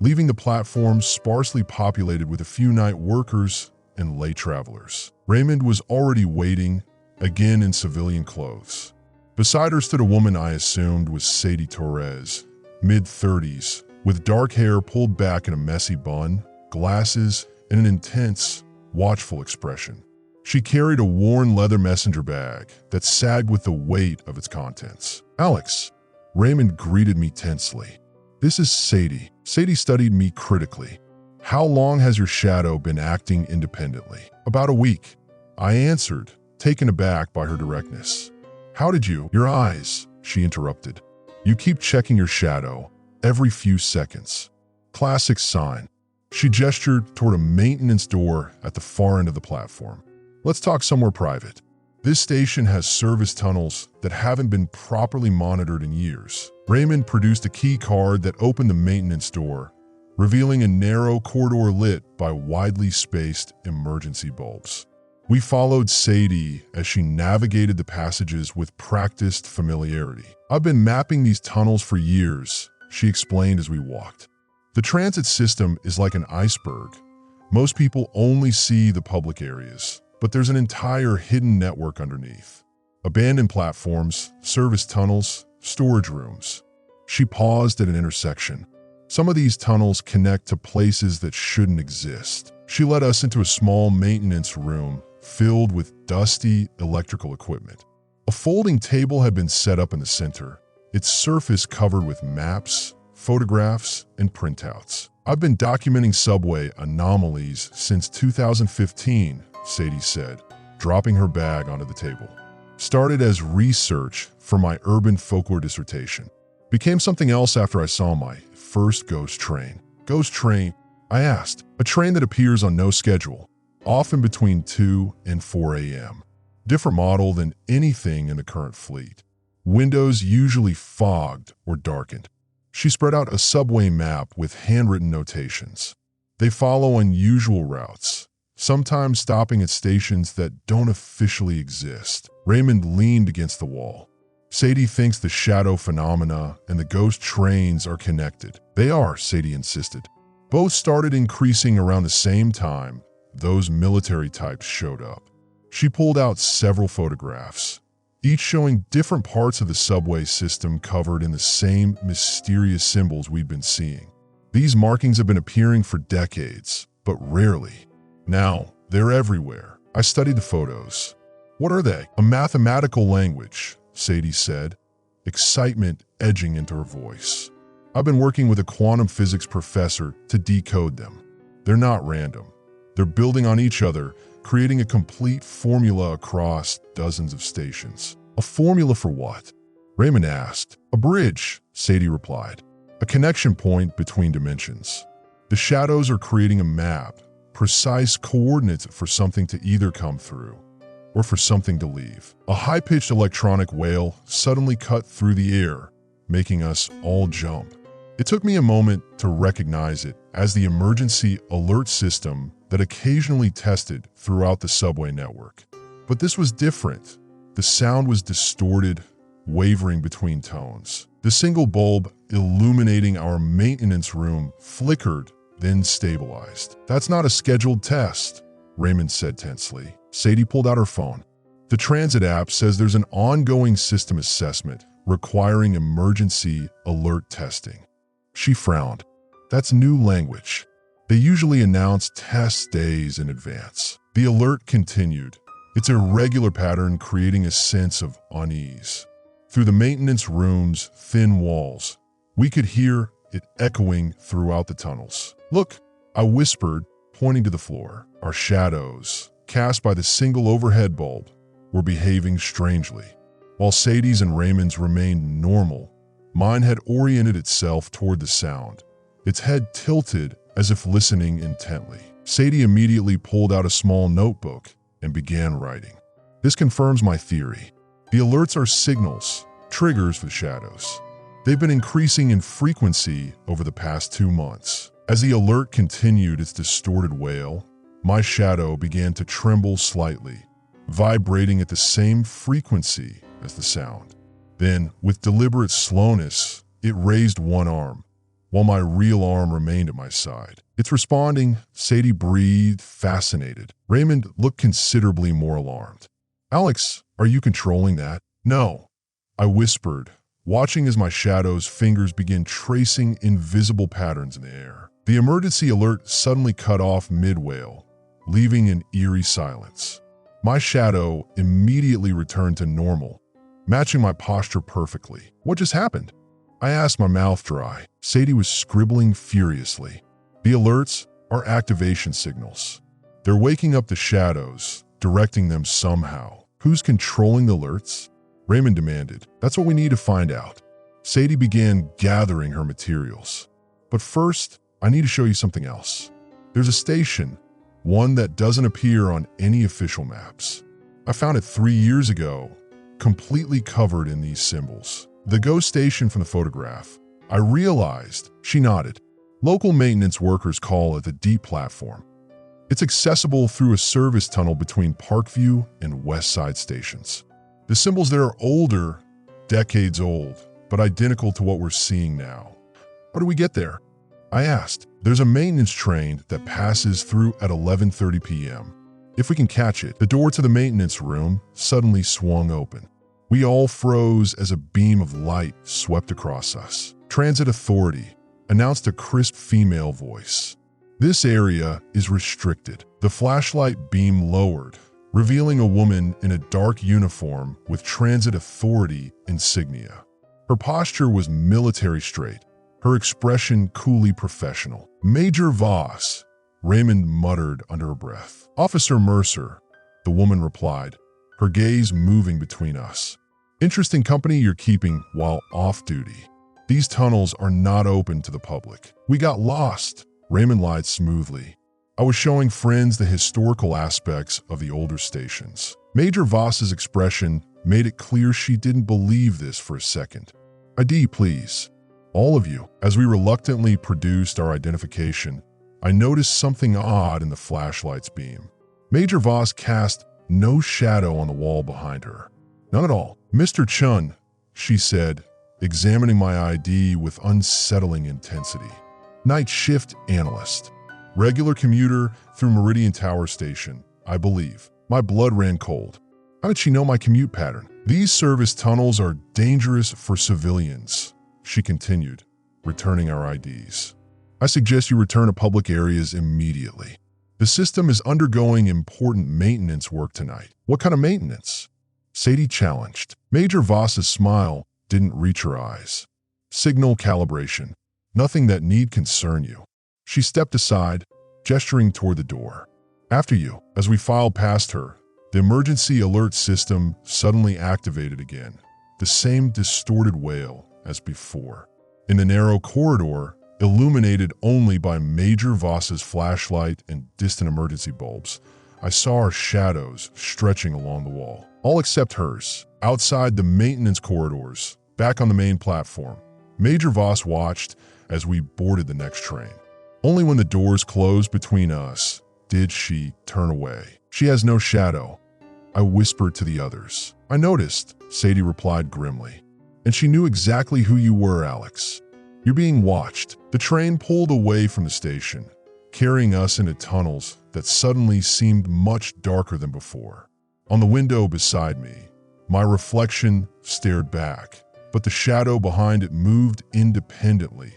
leaving the platform sparsely populated with a few night workers and late travelers. Raymond was already waiting, again in civilian clothes. Beside her stood a woman I assumed was Sadie Torres, mid-30s, with dark hair pulled back in a messy bun, glasses, and an intense, watchful expression. She carried a worn leather messenger bag that sagged with the weight of its contents. "Alex," Raymond greeted me tensely. "This is Sadie." Sadie studied me critically. "How long has your shadow been acting independently?" "About a week," I answered, taken aback by her directness. "How did you—" "Your eyes," she interrupted. "You keep checking your shadow every few seconds." Classic sign. She gestured toward a maintenance door at the far end of the platform. "Let's talk somewhere private. This station has service tunnels that haven't been properly monitored in years." Raymond produced a key card that opened the maintenance door, revealing a narrow corridor lit by widely spaced emergency bulbs. We followed Sadie as she navigated the passages with practiced familiarity. "I've been mapping these tunnels for years," she explained as we walked. The transit system is like an iceberg. Most people only see the public areas, but there's an entire hidden network underneath. Abandoned platforms, service tunnels, storage rooms. She paused at an intersection. Some of these tunnels connect to places that shouldn't exist. She led us into a small maintenance room filled with dusty electrical equipment. A folding table had been set up in the center, its surface covered with maps, photographs, and printouts. I've been documenting subway anomalies since 2015, Sadie said, dropping her bag onto the table. Started as research for my urban folklore dissertation. Became something else after I saw my first ghost train. Ghost train? I asked. A train that appears on no schedule, often between 2 and 4 a.m. Different model than anything in the current fleet. Windows usually fogged or darkened. She spread out a subway map with handwritten notations. They follow unusual routes, sometimes stopping at stations that don't officially exist. Raymond leaned against the wall. Sadie thinks the shadow phenomena and the ghost trains are connected. They are, Sadie insisted. Both started increasing around the same time those military types showed up. She pulled out several photographs, each showing different parts of the subway system covered in the same mysterious symbols we'd been seeing. These markings have been appearing for decades, but rarely. Now, they're everywhere. I studied the photos. What are they? A mathematical language, Sadie said, excitement edging into her voice. I've been working with a quantum physics professor to decode them. They're not random. They're building on each other, creating a complete formula across dozens of stations. A formula for what? Raymond asked. A bridge, Sadie replied. A connection point between dimensions. The shadows are creating a map, precise coordinates for something to either come through or for something to leave. A high-pitched electronic wail suddenly cut through the air, making us all jump. It took me a moment to recognize it as the emergency alert system that occasionally tested throughout the subway network. But this was different. The sound was distorted, wavering between tones. The single bulb illuminating our maintenance room flickered, then stabilized. That's not a scheduled test, Raymond said tensely. Sadie pulled out her phone. The transit app says there's an ongoing system assessment requiring emergency alert testing. She frowned. That's new language. They usually announce test days in advance. The alert continued, its irregular pattern creating a sense of unease. Through the maintenance room's thin walls, we could hear it echoing throughout the tunnels. Look, I whispered, pointing to the floor. Our shadows, cast by the single overhead bulb, were behaving strangely. While Sadie's and Raymond's remained normal, mine had oriented itself toward the sound, its head tilted as if listening intently. Sadie immediately pulled out a small notebook and began writing. This confirms my theory. The alerts are signals, triggers for the shadows. They've been increasing in frequency over the past 2 months. As the alert continued its distorted wail, my shadow began to tremble slightly, vibrating at the same frequency as the sound. Then, with deliberate slowness, it raised one arm, while my real arm remained at my side. It's responding, Sadie breathed, fascinated. Raymond looked considerably more alarmed. Alex, are you controlling that? No, I whispered, watching as my shadow's fingers began tracing invisible patterns in the air. The emergency alert suddenly cut off mid-wail, leaving an eerie silence. My shadow immediately returned to normal, matching my posture perfectly. What just happened? I asked, my mouth dry. Sadie was scribbling furiously. The alerts are activation signals. They're waking up the shadows, directing them somehow. Who's controlling the alerts? Raymond demanded. That's what we need to find out. Sadie began gathering her materials. But first, I need to show you something else. There's a station, one that doesn't appear on any official maps. I found it 3 years ago, completely covered in these symbols. The ghost station from the photograph. I realized, she nodded. Local maintenance workers call it the D platform. It's accessible through a service tunnel between Parkview and West Side stations. The symbols there are older, decades old, but identical to what we're seeing now. How do we get there? I asked. There's a maintenance train that passes through at 11:30 p.m. If we can catch it. The door to the maintenance room suddenly swung open. We all froze as a beam of light swept across us. Transit Authority, announced a crisp female voice. This area is restricted. The flashlight beam lowered, revealing a woman in a dark uniform with Transit Authority insignia. Her posture was military straight, her expression coolly professional. Major Voss, Raymond muttered under her breath. Officer Mercer, the woman replied, her gaze moving between us. Interesting company you're keeping while off duty. These tunnels are not open to the public. We got lost, Raymond lied smoothly. I was showing friends the historical aspects of the older stations. Major Voss's expression made it clear she didn't believe this for a second. ID, please. All of you. As we reluctantly produced our identification, I noticed something odd in the flashlight's beam. Major Voss cast no shadow on the wall behind her. None at all. Mr. Chun, she said, examining my ID with unsettling intensity. Night shift analyst. Regular commuter through Meridian Tower Station, I believe. My blood ran cold. How did she know my commute pattern? These service tunnels are dangerous for civilians, she continued, returning our IDs. I suggest you return to public areas immediately. The system is undergoing important maintenance work tonight. What kind of maintenance? Sadie challenged. Major Voss's smile didn't reach her eyes. Signal calibration. Nothing that need concern you. She stepped aside, gesturing toward the door. After you. As we filed past her, the emergency alert system suddenly activated again. The same distorted wail as before. In the narrow corridor, illuminated only by Major Voss's flashlight and distant emergency bulbs, I saw our shadows stretching along the wall. All except hers. Outside the maintenance corridors, back on the main platform, Major Voss watched as we boarded the next train. Only when the doors closed between us did she turn away. She has no shadow, I whispered to the others. I noticed, Sadie replied grimly. And she knew exactly who you were, Alex. You're being watched. The train pulled away from the station, carrying us into tunnels that suddenly seemed much darker than before. On the window beside me, my reflection stared back, but the shadow behind it moved independently,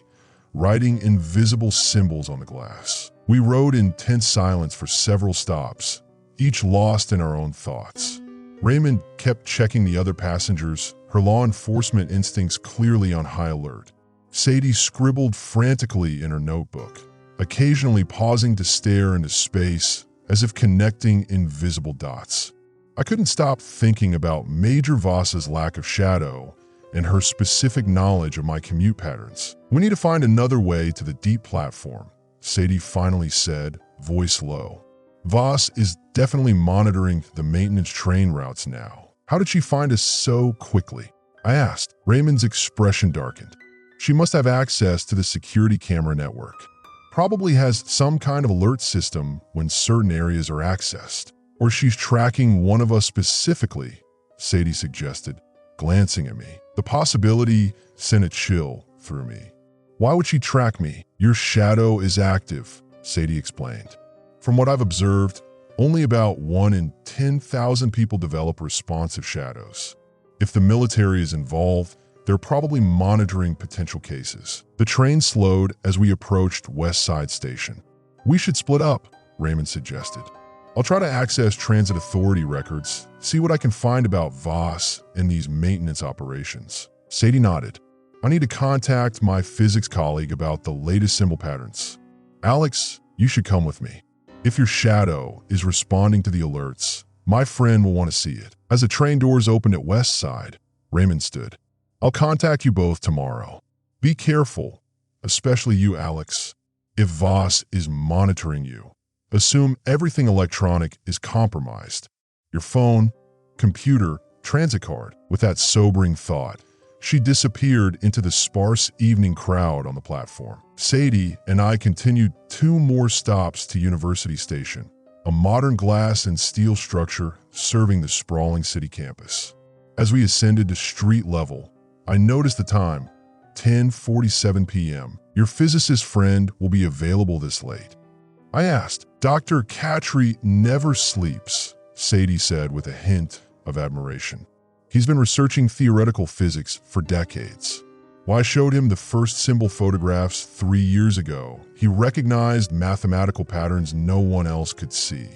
writing invisible symbols on the glass. We rode in tense silence for several stops, each lost in our own thoughts. Raymond kept checking the other passengers, her law enforcement instincts clearly on high alert. Sadie scribbled frantically in her notebook, occasionally pausing to stare into space as if connecting invisible dots. I couldn't stop thinking about Major Voss's lack of shadow and her specific knowledge of my commute patterns. We need to find another way to the deep platform, Sadie finally said, voice low. Voss is definitely monitoring the maintenance train routes now. How did she find us so quickly? I asked. Raymond's expression darkened. She must have access to the security camera network. Probably has some kind of alert system when certain areas are accessed. Or she's tracking one of us specifically, Sadie suggested, glancing at me. The possibility sent a chill through me. Why would she track me? Your shadow is active, Sadie explained. From what I've observed, only about 1 in 10,000 people develop responsive shadows. If the military is involved, they're probably monitoring potential cases. The train slowed as we approached West Side Station. We should split up, Raymond suggested. I'll try to access Transit Authority records, see what I can find about Voss and these maintenance operations. Sadie nodded. I need to contact my physics colleague about the latest symbol patterns. Alex, you should come with me. If your shadow is responding to the alerts, my friend will want to see it. As the train doors opened at West Side, Raymond stood. I'll contact you both tomorrow. Be careful, especially you, Alex. If Voss is monitoring you, assume everything electronic is compromised. Your phone, computer, transit card. With that sobering thought, she disappeared into the sparse evening crowd on the platform. Sadie and I continued 2 more stops to University Station, a modern glass and steel structure serving the sprawling city campus. As we ascended to street level, I noticed the time, 10:47 p.m. Your physicist friend will be available this late." I asked. "Dr. Katri never sleeps," Sadie said with a hint of admiration. "He's been researching theoretical physics for decades. When I showed him the first symbol photographs 3 years ago, he recognized mathematical patterns no one else could see."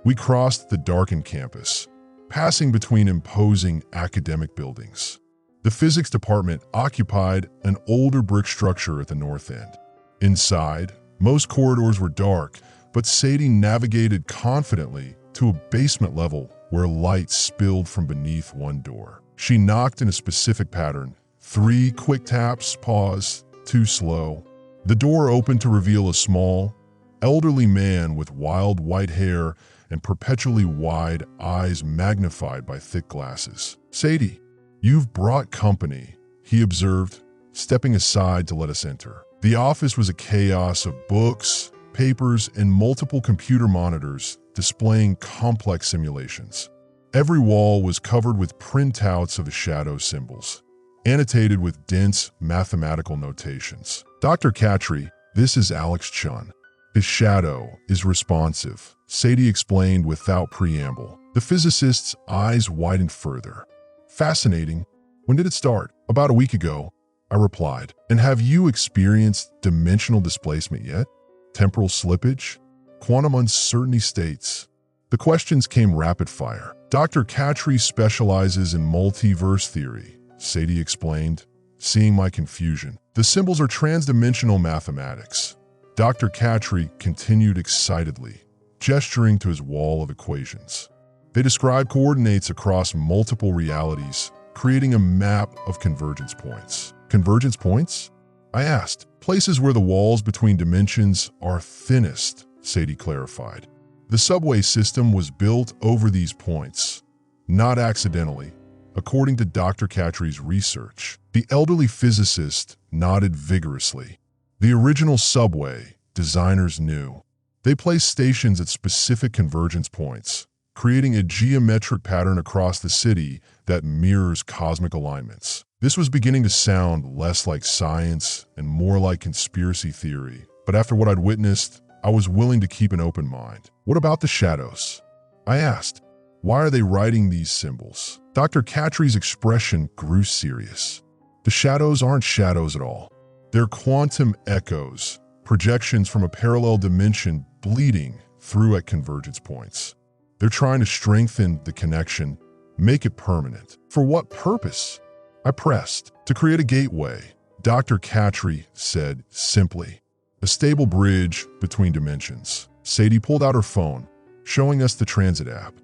We crossed the darkened campus, passing between imposing academic buildings. The physics department occupied an older brick structure at the north end. Inside, most corridors were dark, but Sadie navigated confidently to a basement level where light spilled from beneath one door. She knocked in a specific pattern. 3 quick taps, pause, too slow. The door opened to reveal a small, elderly man with wild white hair and perpetually wide eyes magnified by thick glasses. "Sadie, you've brought company," he observed, stepping aside to let us enter. The office was a chaos of books, papers, and multiple computer monitors displaying complex simulations. Every wall was covered with printouts of the shadow symbols, annotated with dense mathematical notations. "Dr. Katri, this is Alex Chun. His shadow is responsive," Sadie explained without preamble. The physicist's eyes widened further. "Fascinating. When did it start?" "About a week ago," I replied. "And have you experienced dimensional displacement yet? Temporal slippage? Quantum uncertainty states?" The questions came rapid fire. "Dr. Katri specializes in multiverse theory," Sadie explained, seeing my confusion. "The symbols are transdimensional mathematics." Dr. Katri continued excitedly, gesturing to his wall of equations. They describe coordinates across multiple realities, creating a map of convergence points. "Convergence points?" I asked. "Places where the walls between dimensions are thinnest," Sadie clarified. "The subway system was built over these points, not accidentally, according to Dr. Katri's research." The elderly physicist nodded vigorously. "The original subway, designers knew. They placed stations at specific convergence points, creating a geometric pattern across the city that mirrors cosmic alignments." This was beginning to sound less like science and more like conspiracy theory, but after what I'd witnessed, I was willing to keep an open mind. "What about the shadows?" I asked. "Why are they writing these symbols?" Dr. Katri's expression grew serious. "The shadows aren't shadows at all. They're quantum echoes, projections from a parallel dimension bleeding through at convergence points. They're trying to strengthen the connection, make it permanent." "For what purpose?" I pressed. "To create a gateway," Dr. Katri said simply. "A stable bridge between dimensions." Sadie pulled out her phone, showing us the transit app.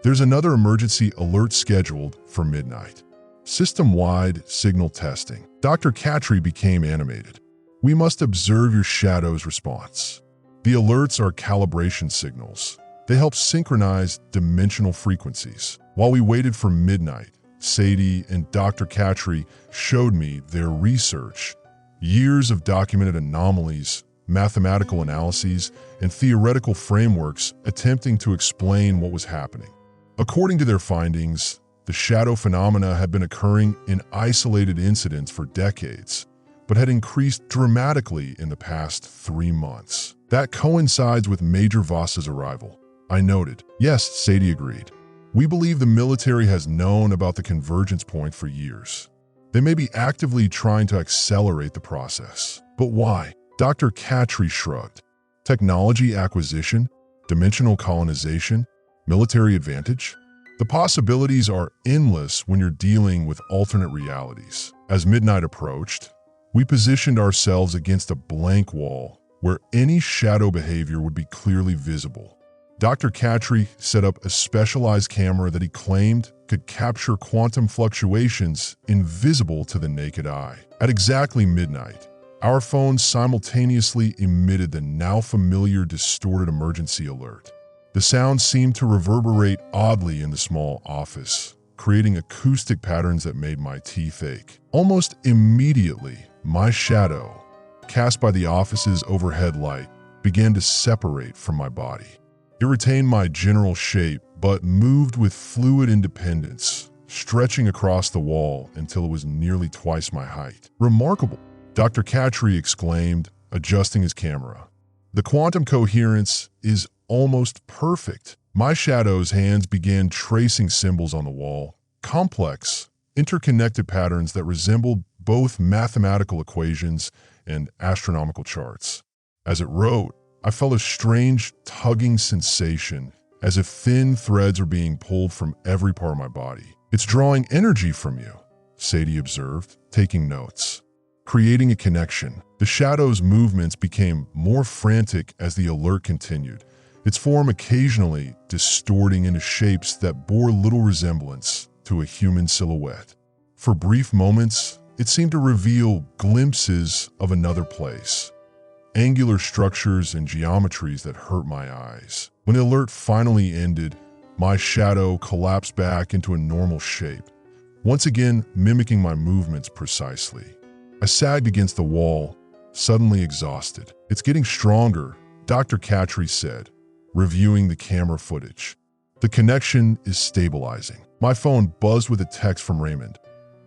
"There's another emergency alert scheduled for midnight. System-wide signal testing." Dr. Katri became animated. "We must observe your shadow's response. The alerts are calibration signals. They help synchronize dimensional frequencies." While we waited for midnight, Sadie and Dr. Katri showed me their research. Years of documented anomalies, mathematical analyses, and theoretical frameworks attempting to explain what was happening. According to their findings, the shadow phenomena had been occurring in isolated incidents for decades, but had increased dramatically in the past 3 months. "That coincides with Major Voss's arrival," I noted. "Yes," Sadie agreed. "We believe the military has known about the convergence point for years. They may be actively trying to accelerate the process." "But why?" Dr. Katri shrugged. "Technology acquisition, dimensional colonization, military advantage? The possibilities are endless when you're dealing with alternate realities." As midnight approached, we positioned ourselves against a blank wall where any shadow behavior would be clearly visible. Dr. Katri set up a specialized camera that he claimed could capture quantum fluctuations invisible to the naked eye. At exactly midnight, our phones simultaneously emitted the now familiar distorted emergency alert. The sound seemed to reverberate oddly in the small office, creating acoustic patterns that made my teeth ache. Almost immediately, my shadow, cast by the office's overhead light, began to separate from my body. It retained my general shape, but moved with fluid independence, stretching across the wall until it was nearly twice my height. "Remarkable," Dr. Katri exclaimed, adjusting his camera. The quantum coherence is almost perfect. My shadow's hands began tracing symbols on the wall, complex, interconnected patterns that resembled both mathematical equations and astronomical charts. As it wrote, I felt a strange, tugging sensation, as if thin threads were being pulled from every part of my body. It's drawing energy from you, Sadie observed, taking notes. Creating a connection. The shadow's movements became more frantic as the alert continued, its form occasionally distorting into shapes that bore little resemblance to a human silhouette. For brief moments, it seemed to reveal glimpses of another place, angular structures and geometries that hurt my eyes. When the alert finally ended, my shadow collapsed back into a normal shape, once again mimicking my movements precisely. I sagged against the wall, suddenly exhausted. It's getting stronger, Dr. Katri said, reviewing the camera footage. The connection is stabilizing. My phone buzzed with a text from Raymond.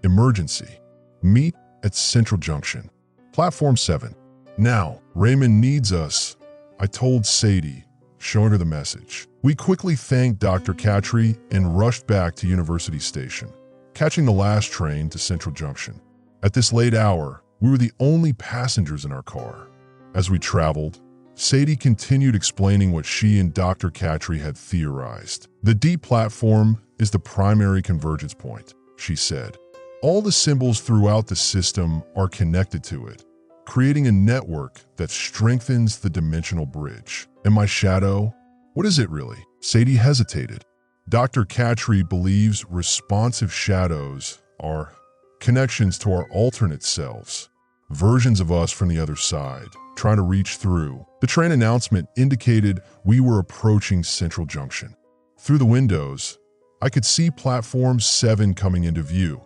Emergency. Meet at Central Junction. Platform 7. Now, Raymond needs us, I told Sadie, showing her the message. We quickly thanked Dr. Katri and rushed back to University Station, catching the last train to Central Junction. At this late hour, we were the only passengers in our car. As we traveled, Sadie continued explaining what she and Dr. Katri had theorized. The D platform is the primary convergence point, she said. All the symbols throughout the system are connected to it, creating a network that strengthens the dimensional bridge. And my shadow? What is it really? Sadie hesitated. Dr. Katri believes responsive shadows are connections to our alternate selves, versions of us from the other side, trying to reach through. The train announcement indicated we were approaching Central Junction. Through the windows, I could see Platform 7 coming into view,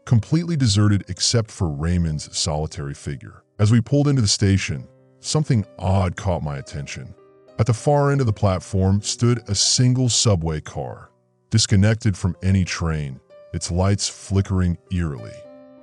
completely deserted except for Raymond's solitary figure. As we pulled into the station, something odd caught my attention. At the far end of the platform stood a single subway car, disconnected from any train, its lights flickering eerily.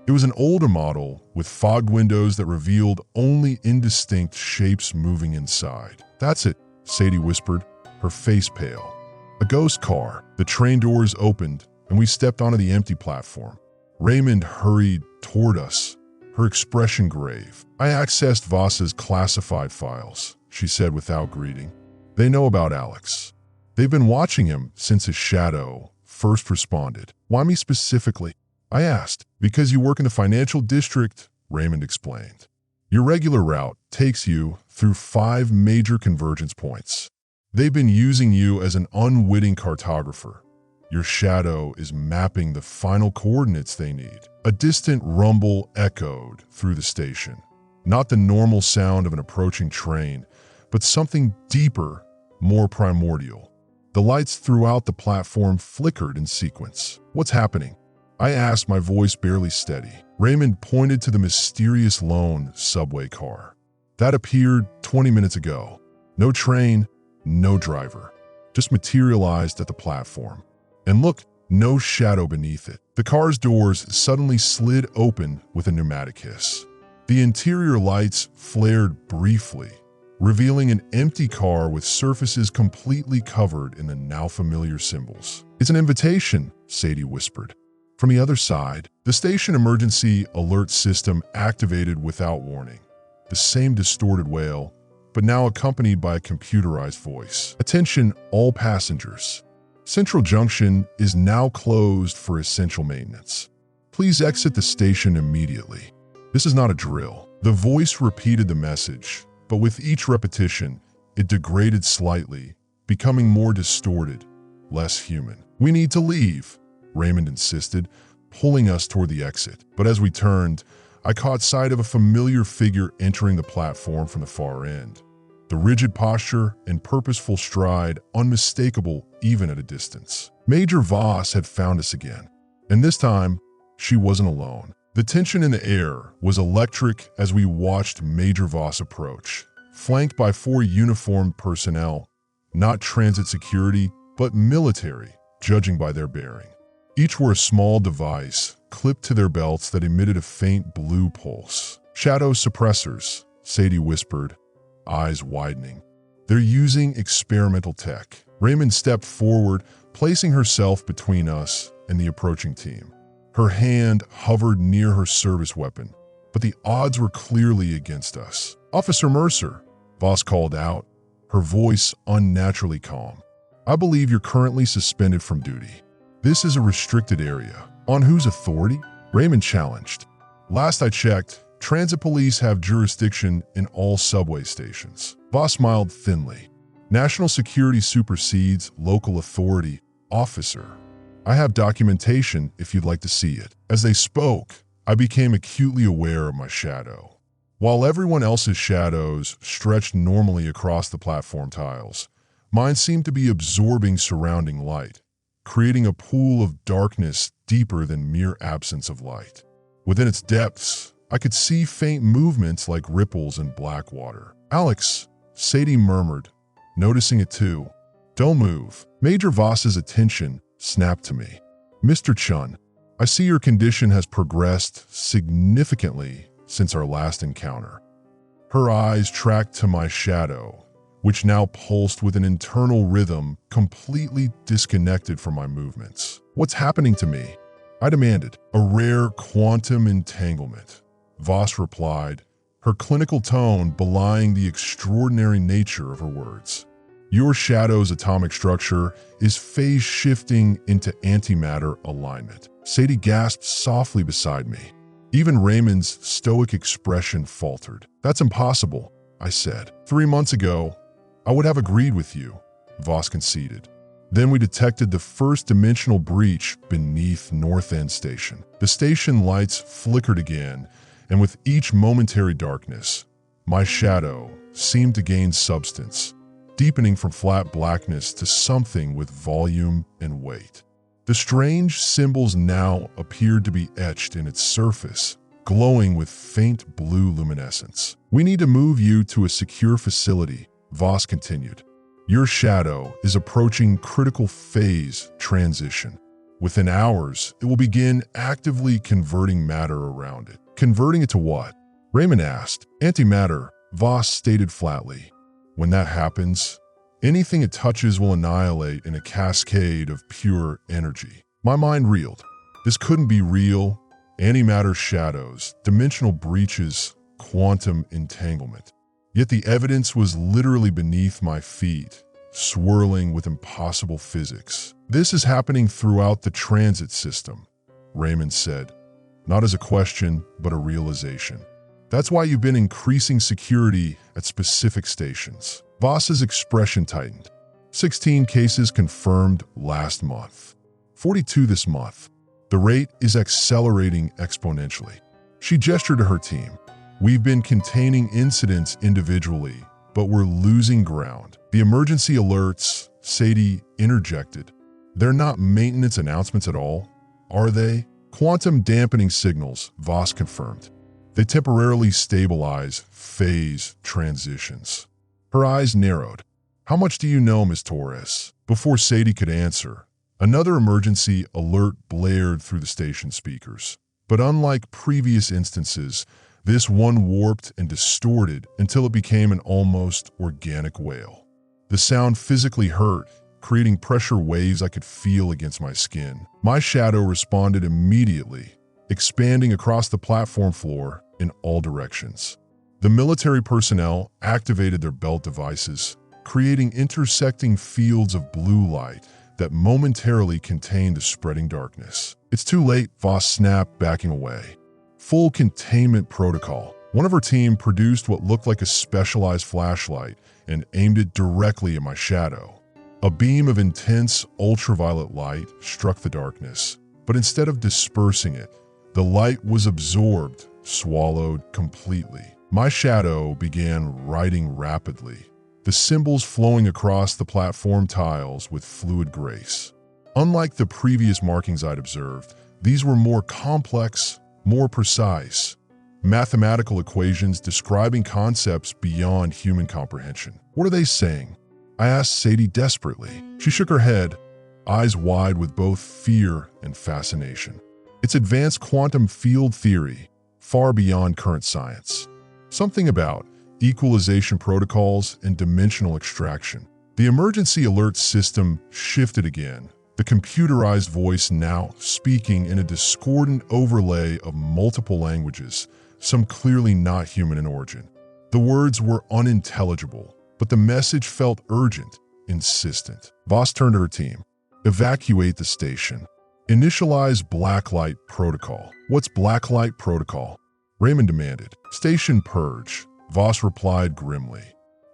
It was an older model with fogged windows that revealed only indistinct shapes moving inside. That's it, Sadie whispered, her face pale. A ghost car. The train doors opened and we stepped onto the empty platform. Raymond hurried toward us, her expression grave. I accessed Vasa's classified files, she said without greeting. They know about Alex. They've been watching him since his shadow first responded. Why me specifically? I asked. Because you work in the financial district, Raymond explained. Your regular route takes you through 5 major convergence points. They've been using you as an unwitting cartographer. Your shadow is mapping the final coordinates they need. A distant rumble echoed through the station. Not the normal sound of an approaching train, but something deeper, more primordial. The lights throughout the platform flickered in sequence. What's happening? I asked, my voice barely steady. Raymond pointed to the mysterious lone subway car. That appeared 20 minutes ago. No train, no driver. Just materialized at the platform. And look, no shadow beneath it. The car's doors suddenly slid open with a pneumatic hiss. The interior lights flared briefly, revealing an empty car with surfaces completely covered in the now familiar symbols. It's an invitation, Sadie whispered. From the other side, the station emergency alert system activated without warning. The same distorted wail, but now accompanied by a computerized voice. Attention, all passengers. Central Junction is now closed for essential maintenance. Please exit the station immediately. This is not a drill. The voice repeated the message, but with each repetition, it degraded slightly, becoming more distorted, less human. We need to leave, Raymond insisted, pulling us toward the exit. But as we turned, I caught sight of a familiar figure entering the platform from the far end. The rigid posture and purposeful stride unmistakable even at a distance. Major Voss had found us again. And this time, she wasn't alone. The tension in the air was electric as we watched Major Voss approach, flanked by 4 uniformed personnel, not transit security, but military, judging by their bearing. Each wore a small device clipped to their belts that emitted a faint blue pulse. Shadow suppressors, Sadie whispered, eyes widening. They're using experimental tech. Raymond stepped forward, placing herself between us and the approaching team. Her hand hovered near her service weapon, but the odds were clearly against us. Officer Mercer, Voss called out, her voice unnaturally calm. I believe you're currently suspended from duty. This is a restricted area. On whose authority? Raymond challenged. Last I checked, transit police have jurisdiction in all subway stations. Voss smiled thinly. National security supersedes local authority, officer. I have documentation if you'd like to see it. As they spoke, I became acutely aware of my shadow. While everyone else's shadows stretched normally across the platform tiles, mine seemed to be absorbing surrounding light, creating a pool of darkness deeper than mere absence of light. Within its depths, I could see faint movements like ripples in black water. Alex, Sadie murmured, noticing it too. Don't move. Major Voss's attention snapped to me. Mr. Chun, I see your condition has progressed significantly since our last encounter. Her eyes tracked to my shadow, which now pulsed with an internal rhythm completely disconnected from my movements. What's happening to me? I demanded. A rare quantum entanglement. Voss replied, her clinical tone belying the extraordinary nature of her words. Your shadow's atomic structure is phase shifting into antimatter alignment. Sadie gasped softly beside me. Even Raymond's stoic expression faltered. That's impossible, I said. 3 months ago, I would have agreed with you, Voss conceded. Then we detected the first dimensional breach beneath North End Station. The station lights flickered again, and with each momentary darkness, my shadow seemed to gain substance, deepening from flat blackness to something with volume and weight. The strange symbols now appeared to be etched in its surface, glowing with faint blue luminescence. We need to move you to a secure facility, Voss continued. Your shadow is approaching critical phase transition. Within hours, it will begin actively converting matter around it. Converting it to what? Raymond asked. Antimatter, Voss stated flatly. When that happens, anything it touches will annihilate in a cascade of pure energy. My mind reeled. This couldn't be real. Antimatter shadows, dimensional breaches, quantum entanglement. Yet the evidence was literally beneath my feet, swirling with impossible physics. This is happening throughout the transit system, Raymond said. Not as a question, but a realization. That's why you've been increasing security at specific stations. Voss's expression tightened. 16 cases confirmed last month. 42 this month. The rate is accelerating exponentially. She gestured to her team. We've been containing incidents individually, but we're losing ground. The emergency alerts, Sadie interjected. They're not maintenance announcements at all, are they? Quantum dampening signals, Voss confirmed. They temporarily stabilize phase transitions. Her eyes narrowed. How much do you know, Ms. Torres? Before Sadie could answer, another emergency alert blared through the station speakers. But unlike previous instances, this one warped and distorted until it became an almost organic wail. The sound physically hurt, creating pressure waves I could feel against my skin. My shadow responded immediately, expanding across the platform floor in all directions. The military personnel activated their belt devices, creating intersecting fields of blue light that momentarily contained the spreading darkness. It's too late, Voss snapped, backing away. Full containment protocol. One of her team produced what looked like a specialized flashlight and aimed it directly at my shadow. A beam of intense ultraviolet light struck the darkness, but instead of dispersing it, the light was absorbed, swallowed completely. My shadow began writing rapidly, the symbols flowing across the platform tiles with fluid grace. Unlike the previous markings I'd observed, these were more complex, more precise, mathematical equations describing concepts beyond human comprehension. What are they saying? I asked Sadie desperately. She shook her head, eyes wide with both fear and fascination. It's advanced quantum field theory, far beyond current science. Something about equalization protocols and dimensional extraction. The emergency alert system shifted again, the computerized voice now speaking in a discordant overlay of multiple languages, some clearly not human in origin. The words were unintelligible, but the message felt urgent, insistent. Voss turned to her team. Evacuate the station. Initialize Blacklight Protocol. What's Blacklight Protocol? Raymond demanded. Station purge. Voss replied grimly.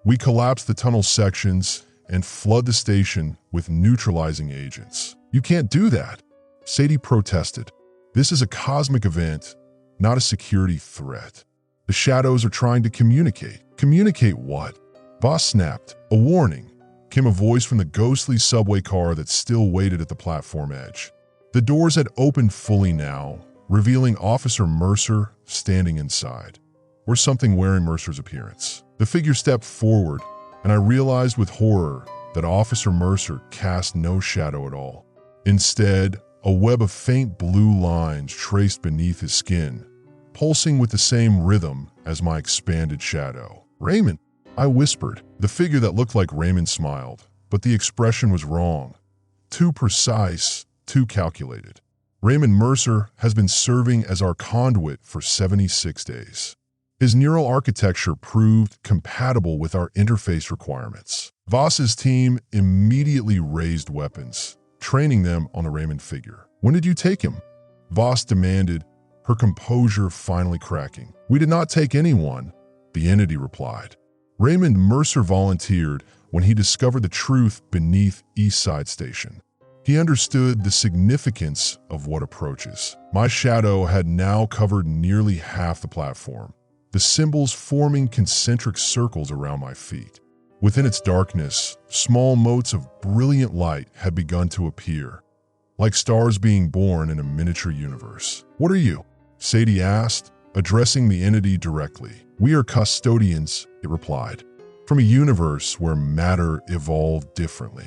We collapse the tunnel sections and flood the station with neutralizing agents. You can't do that, Sadie protested. This is a cosmic event, not a security threat. The shadows are trying to communicate. Communicate what? Voss snapped. A warning, came a voice from the ghostly subway car that still waited at the platform edge. The doors had opened fully now, revealing Officer Mercer standing inside, or something wearing Mercer's appearance. The figure stepped forward, and I realized with horror that Officer Mercer cast no shadow at all. Instead, a web of faint blue lines traced beneath his skin, pulsing with the same rhythm as my expanded shadow. Raymond, I whispered. The figure that looked like Raymond smiled, but the expression was wrong. Too precise, too calculated. Raymond Mercer has been serving as our conduit for 76 days. His neural architecture proved compatible with our interface requirements. Voss's team immediately raised weapons, training them on the Raymond figure. When did you take him? Voss demanded, her composure finally cracking. We did not take anyone, the entity replied. Raymond Mercer volunteered when he discovered the truth beneath Eastside Station. He understood the significance of what approaches. My shadow had now covered nearly half the platform, the symbols forming concentric circles around my feet. Within its darkness, small motes of brilliant light had begun to appear, like stars being born in a miniature universe. What are you? Sadie asked, addressing the entity directly. We are custodians, it replied, from a universe where matter evolved differently.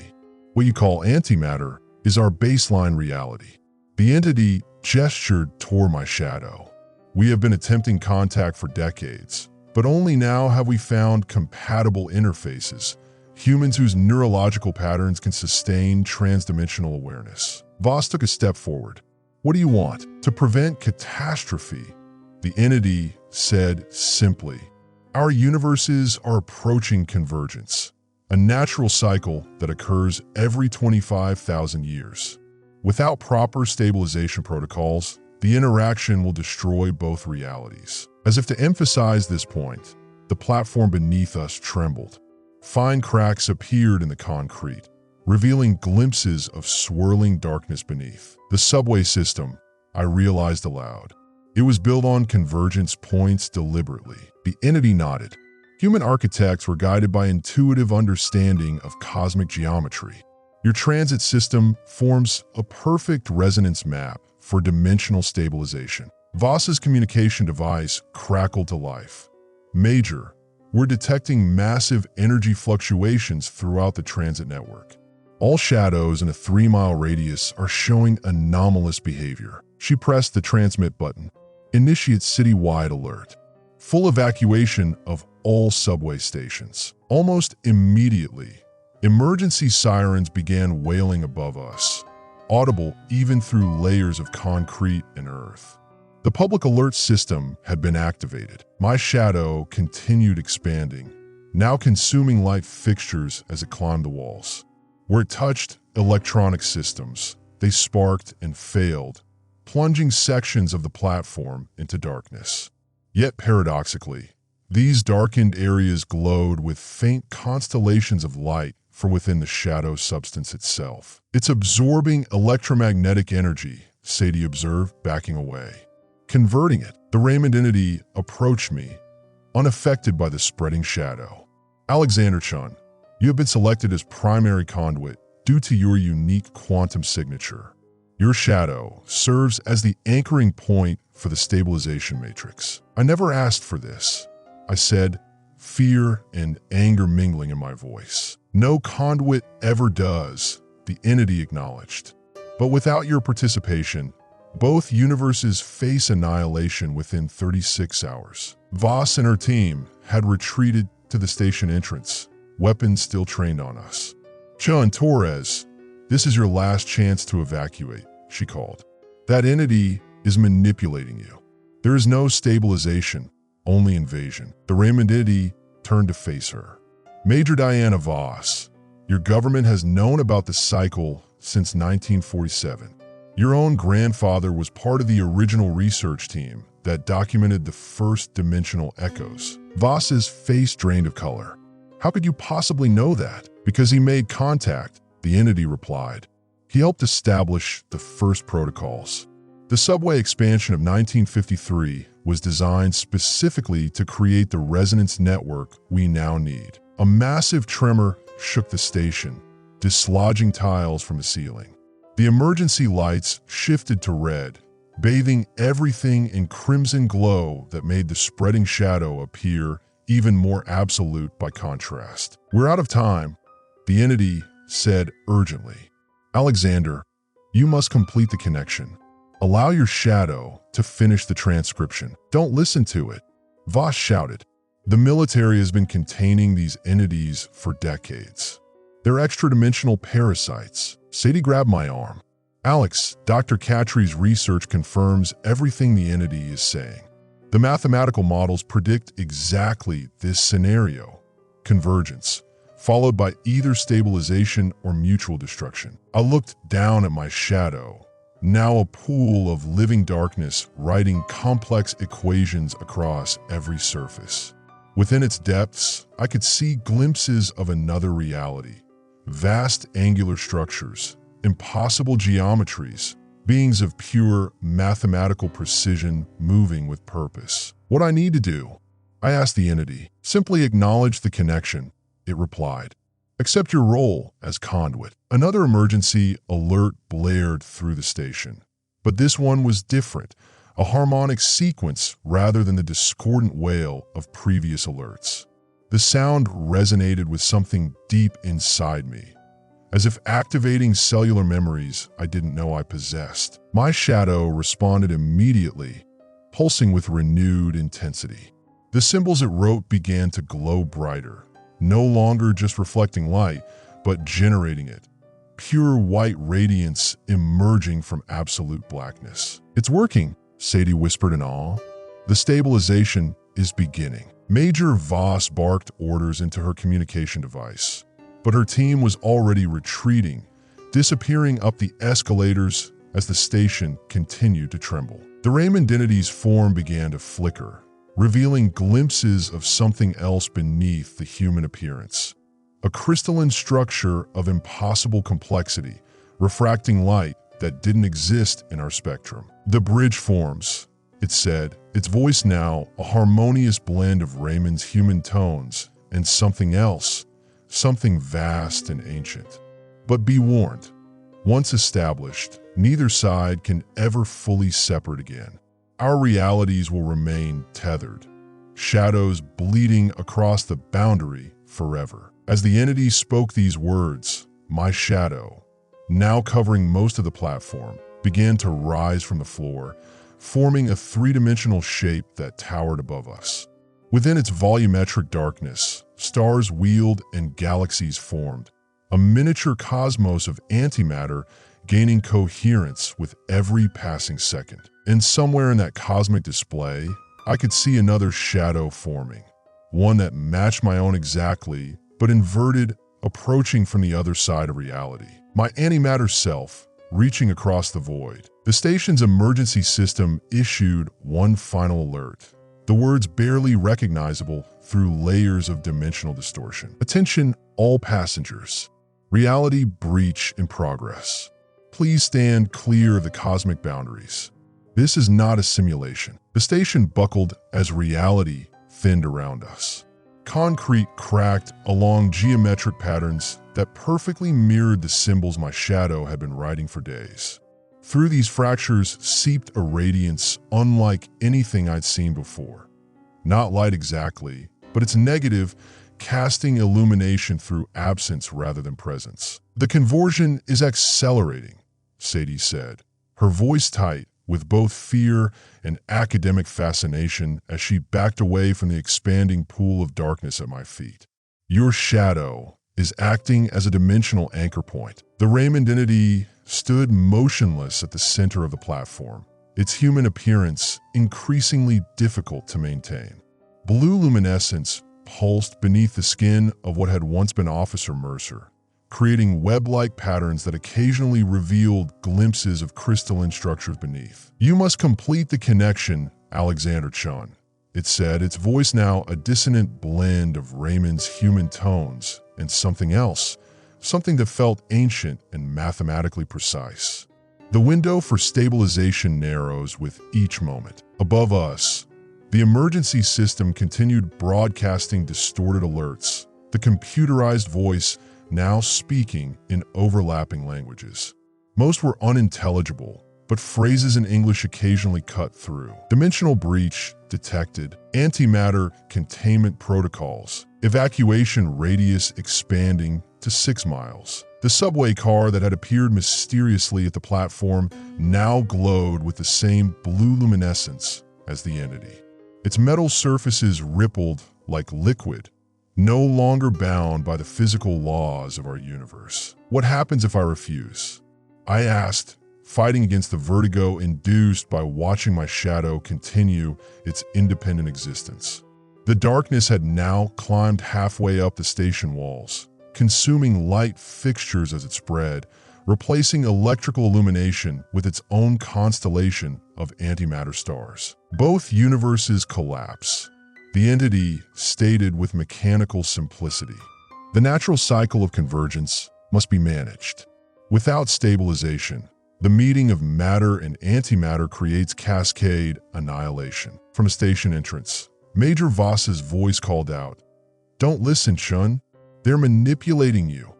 What you call antimatter is our baseline reality. The entity gestured toward my shadow. We have been attempting contact for decades, but only now have we found compatible interfaces, humans whose neurological patterns can sustain transdimensional awareness. Voss took a step forward. What do you want? To prevent catastrophe, the entity said simply. Our universes are approaching convergence, a natural cycle that occurs every 25,000 years. Without proper stabilization protocols, the interaction will destroy both realities. As if to emphasize this point, the platform beneath us trembled. Fine cracks appeared in the concrete, revealing glimpses of swirling darkness beneath. The subway system, I realized aloud. It was built on convergence points deliberately. The entity nodded. Human architects were guided by intuitive understanding of cosmic geometry. Your transit system forms a perfect resonance map for dimensional stabilization. Voss's communication device crackled to life. Major, we're detecting massive energy fluctuations throughout the transit network. All shadows in a 3-mile radius are showing anomalous behavior. She pressed the transmit button. Initiate citywide alert. Full evacuation of all subway stations. Almost immediately, emergency sirens began wailing above us, audible even through layers of concrete and earth. The public alert system had been activated. My shadow continued expanding, now consuming light fixtures as it climbed the walls. Where it touched electronic systems, they sparked and failed, plunging sections of the platform into darkness. Yet paradoxically, these darkened areas glowed with faint constellations of light from within the shadow substance itself. It's absorbing electromagnetic energy, Sadie observed, backing away. Converting it, the Raymond entity approached me, unaffected by the spreading shadow. Alexander Chun, you have been selected as primary conduit due to your unique quantum signature. Your shadow serves as the anchoring point for the stabilization matrix. I never asked for this, I said, fear and anger mingling in my voice. No conduit ever does, the entity acknowledged. But without your participation, Both universes face annihilation within 36 hours. Voss and her team had retreated to the station entrance, weapons still trained on us. Cha and Torres, this is your last chance to evacuate, she called. That entity is manipulating you. There is no stabilization, only invasion. The Raymond entity turned to face her. Major Diana Voss, your government has known about the cycle since 1947. Your own grandfather was part of the original research team that documented the first dimensional echoes. Voss's face drained of color. How could you possibly know that? Because he made contact, the entity replied. He helped establish the first protocols. The subway expansion of 1953 was designed specifically to create the resonance network we now need. A massive tremor shook the station, dislodging tiles from the ceiling. The emergency lights shifted to red, bathing everything in crimson glow that made the spreading shadow appear even more absolute by contrast. We're out of time, the entity said urgently. Alexander, you must complete the connection. Allow your shadow to finish the transcription. Don't listen to it, Voss shouted. The military has been containing these entities for decades. They're extra-dimensional parasites. Sadie grabbed my arm. Alex, Dr. Catri's research confirms everything the entity is saying. The mathematical models predict exactly this scenario, convergence, followed by either stabilization or mutual destruction. I looked down at my shadow, now a pool of living darkness writing complex equations across every surface. Within its depths, I could see glimpses of another reality, vast angular structures, impossible geometries, beings of pure mathematical precision moving with purpose. What I need to do? I asked the entity. Simply acknowledge the connection, it replied. Accept your role as conduit. Another emergency alert blared through the station. But this one was different, a harmonic sequence rather than the discordant wail of previous alerts. The sound resonated with something deep inside me, as if activating cellular memories I didn't know I possessed. My shadow responded immediately, pulsing with renewed intensity. The symbols it wrote began to glow brighter, no longer just reflecting light, but generating it. Pure white radiance emerging from absolute blackness. It's working, Sadie whispered in awe. The stabilization is beginning. Major Voss barked orders into her communication device, but her team was already retreating, disappearing up the escalators as the station continued to tremble. The Raymond entity's form began to flicker, revealing glimpses of something else beneath the human appearance. A crystalline structure of impossible complexity, refracting light that didn't exist in our spectrum. The bridge forms, it said, its voice now a harmonious blend of Raymond's human tones and something else, something vast and ancient. But be warned, once established, neither side can ever fully separate again. Our realities will remain tethered, shadows bleeding across the boundary forever. As the entity spoke these words, my shadow, now covering most of the platform, began to rise from the floor, forming a three-dimensional shape that towered above us. Within its volumetric darkness, stars wheeled and galaxies formed, a miniature cosmos of antimatter gaining coherence with every passing second. And somewhere in that cosmic display, I could see another shadow forming, one that matched my own exactly, but inverted, approaching from the other side of reality. My antimatter self, reaching across the void. The station's emergency system issued one final alert, the words barely recognizable through layers of dimensional distortion. Attention, all passengers. Reality breach in progress. Please stand clear of the cosmic boundaries. This is not a simulation. The station buckled as reality thinned around us. Concrete cracked along geometric patterns that perfectly mirrored the symbols my shadow had been writing for days. Through these fractures seeped a radiance unlike anything I'd seen before. Not light exactly, but it's negative, casting illumination through absence rather than presence. The conversion is accelerating, Sadie said, her voice tight with both fear and academic fascination as she backed away from the expanding pool of darkness at my feet. Your shadow is acting as a dimensional anchor point. The Raymond entity stood motionless at the center of the platform, its human appearance increasingly difficult to maintain. Blue luminescence pulsed beneath the skin of what had once been Officer Mercer, creating web-like patterns that occasionally revealed glimpses of crystalline structures beneath. "You must complete the connection, Alexander Chun," it said, its voice now a dissonant blend of Raymond's human tones and something else, something that felt ancient and mathematically precise. The window for stabilization narrows with each moment. Above us, the emergency system continued broadcasting distorted alerts, the computerized voice now speaking in overlapping languages. Most were unintelligible, but phrases in English occasionally cut through. Dimensional breach detected, antimatter containment protocols, evacuation radius expanding to 6 miles. The subway car that had appeared mysteriously at the platform now glowed with the same blue luminescence as the entity. Its metal surfaces rippled like liquid, no longer bound by the physical laws of our universe. "What happens if I refuse?" I asked, fighting against the vertigo induced by watching my shadow continue its independent existence. The darkness had now climbed halfway up the station walls, consuming light fixtures as it spread, replacing electrical illumination with its own constellation of antimatter stars. Both universes collapse, the entity stated with mechanical simplicity. The natural cycle of convergence must be managed. Without stabilization, the meeting of matter and antimatter creates cascade annihilation. From a station entrance, Major Voss's voice called out, "Don't listen, Chun. They're manipulating you."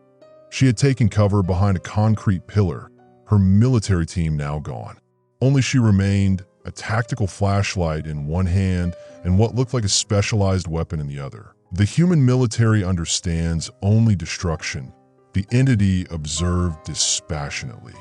She had taken cover behind a concrete pillar, her military team now gone. Only she remained, a tactical flashlight in one hand and what looked like a specialized weapon in the other. "The human military understands only destruction," the entity observed dispassionately.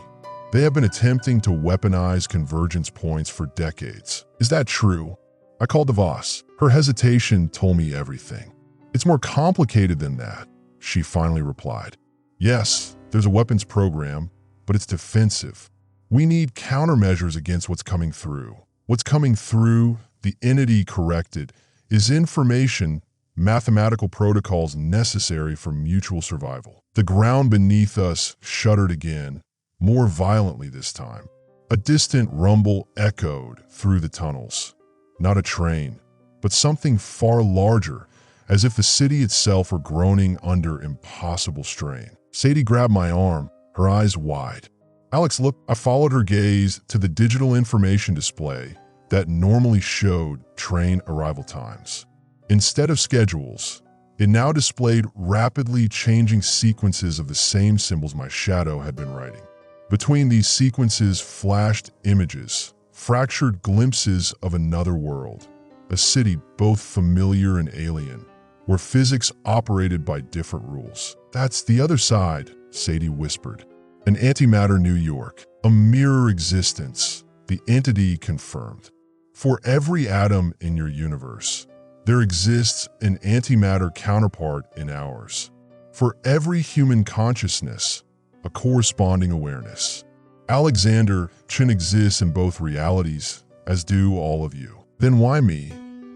"They have been attempting to weaponize convergence points for decades." "Is that true?" I called to Voss. Her hesitation told me everything. "It's more complicated than that," she finally replied. "Yes, there's a weapons program, but it's defensive. We need countermeasures against what's coming through. What's coming through," the entity corrected, "is information, mathematical protocols necessary for mutual survival." The ground beneath us shuddered again, more violently this time. A distant rumble echoed through the tunnels. Not a train, but something far larger, as if the city itself were groaning under impossible strain. Sadie grabbed my arm, her eyes wide. "Alex, look." I followed her gaze to the digital information display that normally showed train arrival times. Instead of schedules, it now displayed rapidly changing sequences of the same symbols my shadow had been writing. Between these sequences flashed images, fractured glimpses of another world, a city both familiar and alien, where physics operated by different rules. "That's the other side," Sadie whispered. "An antimatter New York, a mirror existence," the entity confirmed. "For every atom in your universe, there exists an antimatter counterpart in ours. For every human consciousness, a corresponding awareness. Alexander Chun exists in both realities, as do all of you." "Then why me?"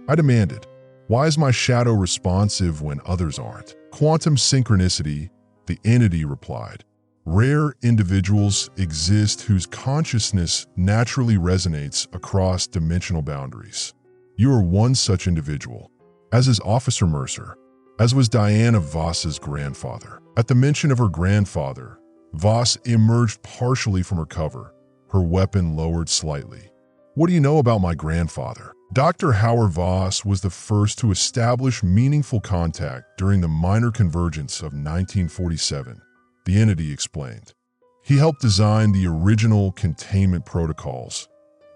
I demanded. "Why is my shadow responsive when others aren't?" "Quantum synchronicity," the entity replied. "Rare individuals exist whose consciousness naturally resonates across dimensional boundaries. You are one such individual, as is Officer Mercer, as was Diana Voss's grandfather." At the mention of her grandfather, Voss emerged partially from her cover, her weapon lowered slightly. "What do you know about my grandfather?" Dr. Howard Voss was the first to establish meaningful contact during the minor convergence of 1947, the entity explained. He helped design the original containment protocols,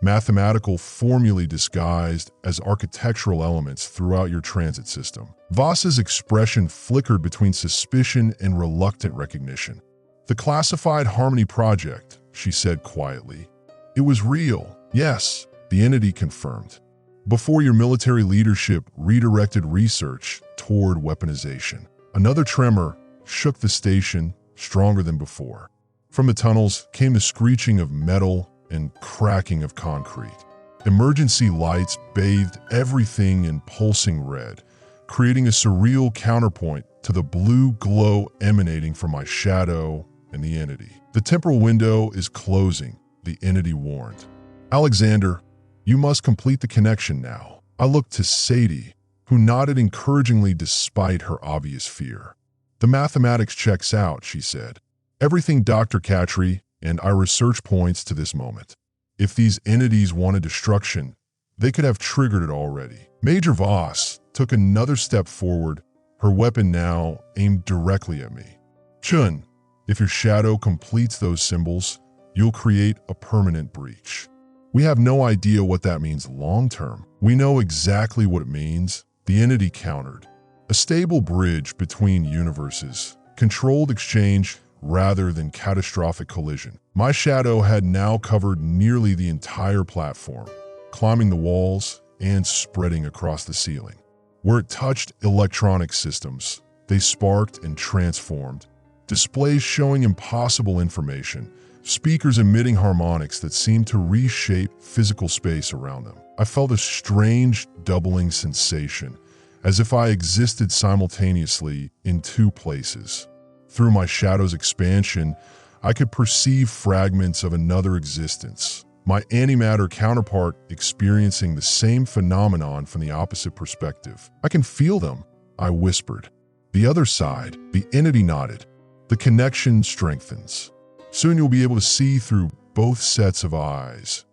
mathematical formulae disguised as architectural elements throughout your transit system. Voss's expression flickered between suspicion and reluctant recognition. "The classified harmony project," she said quietly. "It was real, Yes, the entity confirmed. Before your military leadership redirected research toward weaponization. Another tremor shook the station stronger than before. From the tunnels came the screeching of metal and cracking of concrete. Emergency lights bathed everything in pulsing red, creating a surreal counterpoint to the blue glow emanating from my shadow and the entity. The temporal window is closing, the entity warned. Alexander, you must complete the connection now. I looked to Sadie, who nodded encouragingly despite her obvious fear. The mathematics checks out, she said. Everything Dr. Catry and I research points to this moment. If these entities wanted destruction, they could have triggered it already. Major Voss took another step forward, her weapon now aimed directly at me. Chun, if your shadow completes those symbols, you'll create a permanent breach. We have no idea what that means long-term. We know exactly what it means, the entity countered. A stable bridge between universes, controlled exchange rather than catastrophic collision. My shadow had now covered nearly the entire platform, climbing the walls and spreading across the ceiling. Where it touched electronic systems, they sparked and transformed, displays showing impossible information, speakers emitting harmonics that seemed to reshape physical space around them. I felt a strange doubling sensation, as if I existed simultaneously in two places. Through my shadow's expansion, I could perceive fragments of another existence, my antimatter counterpart experiencing the same phenomenon from the opposite perspective. I can feel them, I whispered. The other side, the entity nodded. The connection strengthens. Soon you'll be able to see through both sets of eyes,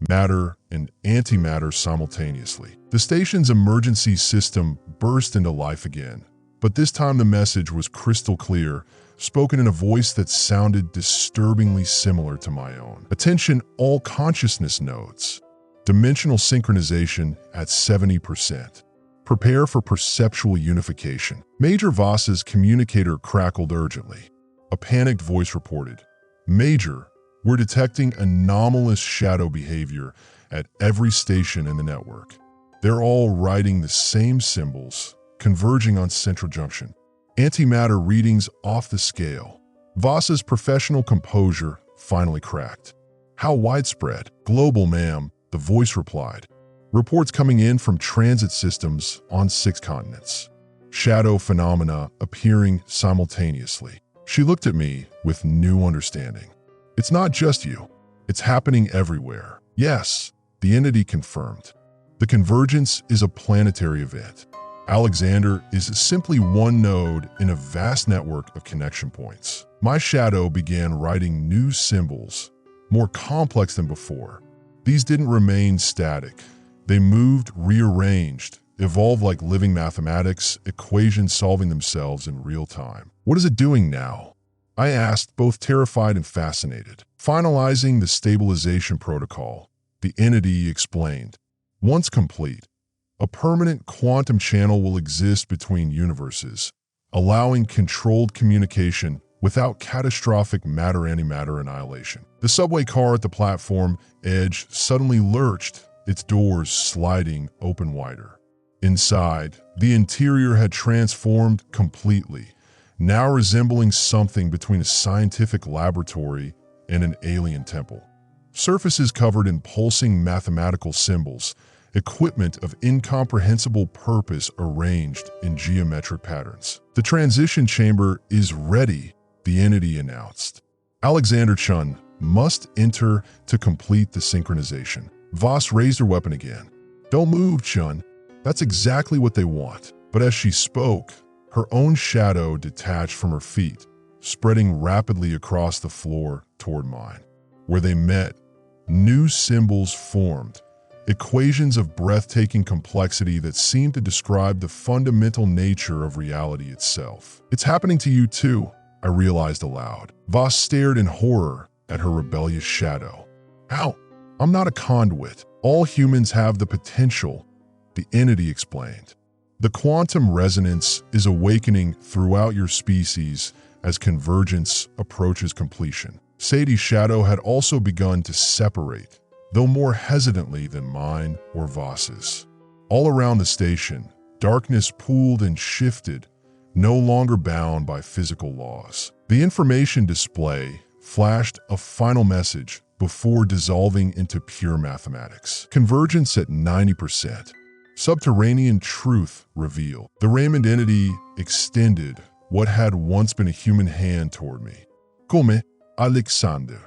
matter and antimatter simultaneously. The station's emergency system burst into life again, but this time the message was crystal clear, spoken in a voice that sounded disturbingly similar to my own. Attention all consciousness nodes. Dimensional synchronization at 70%. Prepare for perceptual unification. Major Voss's communicator crackled urgently. A panicked voice reported, Major, we're detecting anomalous shadow behavior at every station in the network. They're all writing the same symbols, converging on Central Junction. Antimatter readings off the scale. Voss's professional composure finally cracked. How widespread? Global, ma'am, the voice replied. Reports coming in from transit systems on 6 continents. Shadow phenomena appearing simultaneously. She looked at me with new understanding. It's not just you. It's happening everywhere. Yes, the entity confirmed. The convergence is a planetary event. Alexander is simply one node in a vast network of connection points. My shadow began writing new symbols, more complex than before. These didn't remain static. They moved, rearranged, evolved like living mathematics, equations solving themselves in real time. What is it doing now? I asked, both terrified and fascinated. Finalizing the stabilization protocol, the entity explained. Once complete, a permanent quantum channel will exist between universes, allowing controlled communication without catastrophic matter-antimatter annihilation. The subway car at the platform edge suddenly lurched, its doors sliding open wider. Inside, the interior had transformed completely, now resembling something between a scientific laboratory and an alien temple. Surfaces covered in pulsing mathematical symbols, equipment of incomprehensible purpose arranged in geometric patterns. The transition chamber is ready, the entity announced. Alexander Chun must enter to complete the synchronization. Voss raised her weapon again. Don't move, Chun. That's exactly what they want. But as she spoke, her own shadow detached from her feet, spreading rapidly across the floor toward mine. Where they met, new symbols formed, equations of breathtaking complexity that seemed to describe the fundamental nature of reality itself. It's happening to you too, I realized aloud. Voss stared in horror at her rebellious shadow. How? I'm not a conduit. All humans have the potential, the entity explained. The quantum resonance is awakening throughout your species as convergence approaches completion. Sadie's shadow had also begun to separate, though more hesitantly than mine or Voss's. All around the station, darkness pooled and shifted, no longer bound by physical laws. The information display flashed a final message before dissolving into pure mathematics. Convergence at 90%. Subterranean truth revealed. The Raymond entity extended what had once been a human hand toward me. Come, Alexander.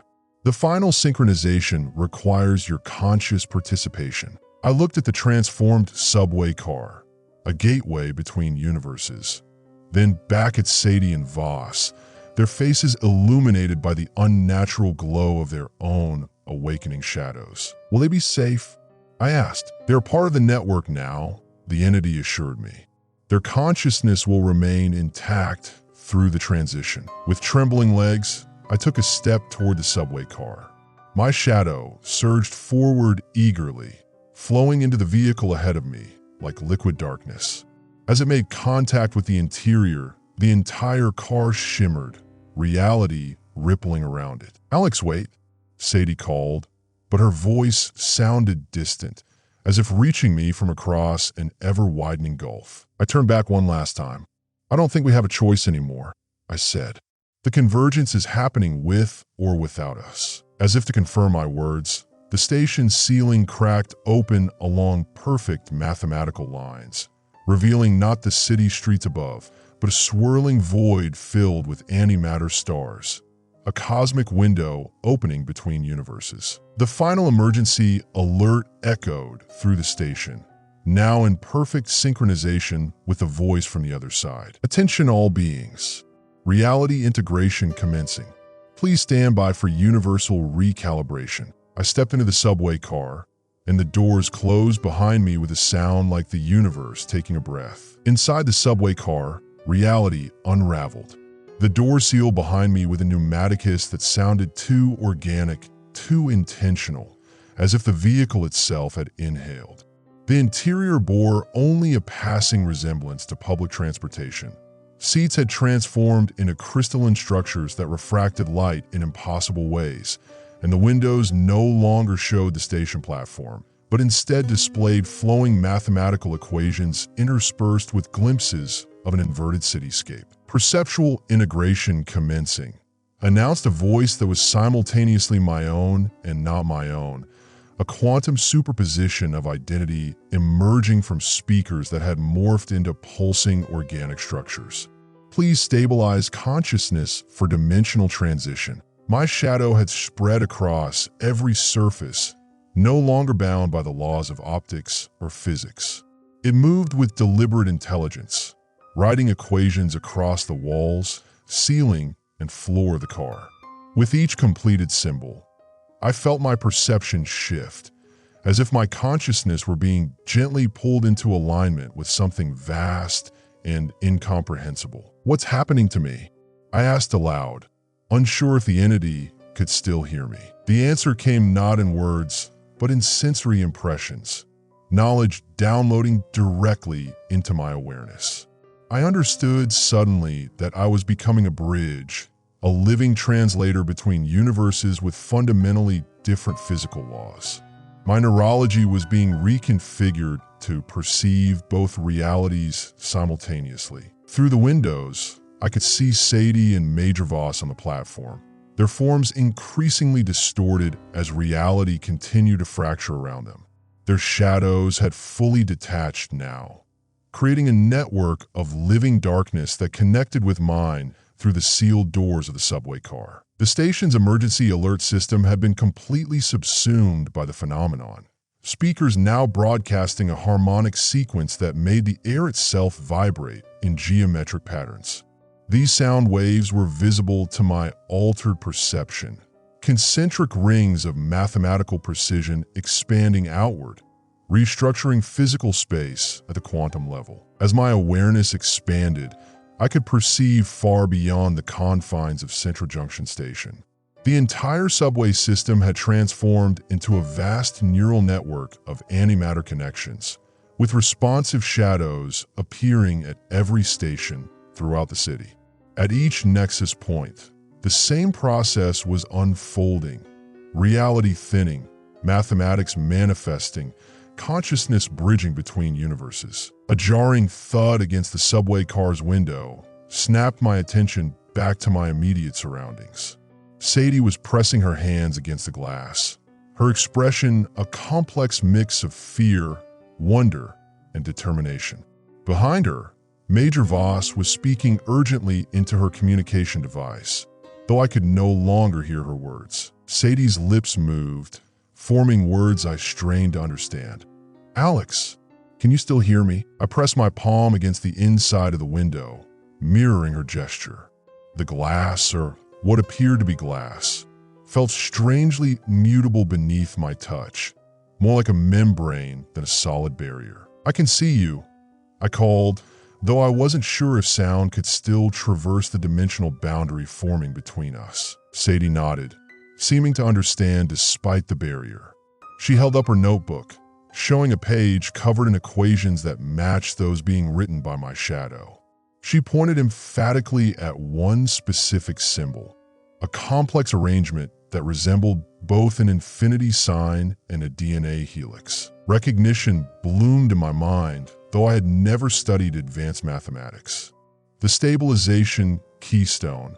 The final synchronization requires your conscious participation. I looked at the transformed subway car, a gateway between universes. Then back at Sadie and Voss, their faces illuminated by the unnatural glow of their own awakening shadows. Will they be safe? I asked. They're part of the network now, the entity assured me. Their consciousness will remain intact through the transition. With trembling legs, I took a step toward the subway car. My shadow surged forward eagerly, flowing into the vehicle ahead of me like liquid darkness. As it made contact with the interior, the entire car shimmered, reality rippling around it. Alex, wait, Sadie called, but her voice sounded distant, as if reaching me from across an ever-widening gulf. I turned back one last time. I don't think we have a choice anymore, I said. The convergence is happening with or without us. As if to confirm my words, the station's ceiling cracked open along perfect mathematical lines, revealing not the city streets above, but a swirling void filled with antimatter stars, a cosmic window opening between universes. The final emergency alert echoed through the station, now in perfect synchronization with a voice from the other side. Attention all beings. Reality integration commencing. Please stand by for universal recalibration. I stepped into the subway car, and the doors closed behind me with a sound like the universe taking a breath. Inside the subway car, reality unraveled. The door sealed behind me with a pneumatic hiss that sounded too organic, too intentional, as if the vehicle itself had inhaled. The interior bore only a passing resemblance to public transportation. Seats had transformed into crystalline structures that refracted light in impossible ways, and the windows no longer showed the station platform, but instead displayed flowing mathematical equations interspersed with glimpses of an inverted cityscape. Perceptual integration commencing, announced a voice that was simultaneously my own and not my own, a quantum superposition of identity emerging from speakers that had morphed into pulsing organic structures. Please stabilize consciousness for dimensional transition. My shadow had spread across every surface, no longer bound by the laws of optics or physics. It moved with deliberate intelligence, writing equations across the walls, ceiling, and floor of the car. With each completed symbol, I felt my perception shift, as if my consciousness were being gently pulled into alignment with something vast and incomprehensible. What's happening to me? I asked aloud, unsure if the entity could still hear me. The answer came not in words, but in sensory impressions, knowledge downloading directly into my awareness. I understood suddenly that I was becoming a bridge, a living translator between universes with fundamentally different physical laws. My neurology was being reconfigured to perceive both realities simultaneously. Through the windows, I could see Sadie and Major Voss on the platform, their forms increasingly distorted as reality continued to fracture around them. Their shadows had fully detached now, creating a network of living darkness that connected with mine through the sealed doors of the subway car. The station's emergency alert system had been completely subsumed by the phenomenon, speakers now broadcasting a harmonic sequence that made the air itself vibrate in geometric patterns. These sound waves were visible to my altered perception, concentric rings of mathematical precision expanding outward, restructuring physical space at the quantum level. As my awareness expanded, I could perceive far beyond the confines of Central Junction Station. The entire subway system had transformed into a vast neural network of antimatter connections, with responsive shadows appearing at every station throughout the city. At each nexus point, the same process was unfolding, reality thinning, mathematics manifesting, consciousness bridging between universes. A jarring thud against the subway car's window snapped my attention back to my immediate surroundings. Sadie was pressing her hands against the glass, her expression a complex mix of fear, wonder, and determination. Behind her, Major Voss was speaking urgently into her communication device, though I could no longer hear her words. Sadie's lips moved, forming words I strained to understand. "Alex, can you still hear me?" I pressed my palm against the inside of the window, mirroring her gesture. The glass, or what appeared to be glass, felt strangely mutable beneath my touch, more like a membrane than a solid barrier. "I can see you," I called, though I wasn't sure if sound could still traverse the dimensional boundary forming between us. Sadie nodded, seeming to understand despite the barrier. She held up her notebook, showing a page covered in equations that matched those being written by my shadow. She pointed emphatically at one specific symbol, a complex arrangement that resembled both an infinity sign and a DNA helix. Recognition bloomed in my mind, though I had never studied advanced mathematics. "The stabilization keystone,"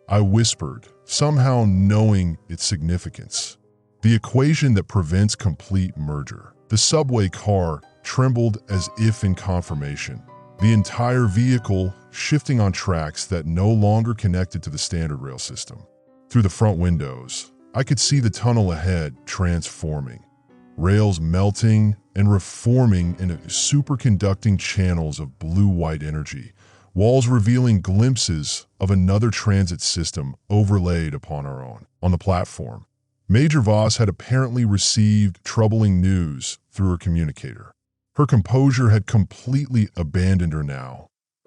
I whispered, somehow knowing its significance. "The equation that prevents complete merger." The subway car trembled as if in confirmation, the entire vehicle shifting on tracks that no longer connected to the standard rail system. Through the front windows, I could see the tunnel ahead transforming, rails melting and reforming into superconducting channels of blue-white energy, walls revealing glimpses of another transit system overlaid upon our own. On the platform, Major Voss had apparently received troubling news through her communicator. Her composure had completely abandoned her now,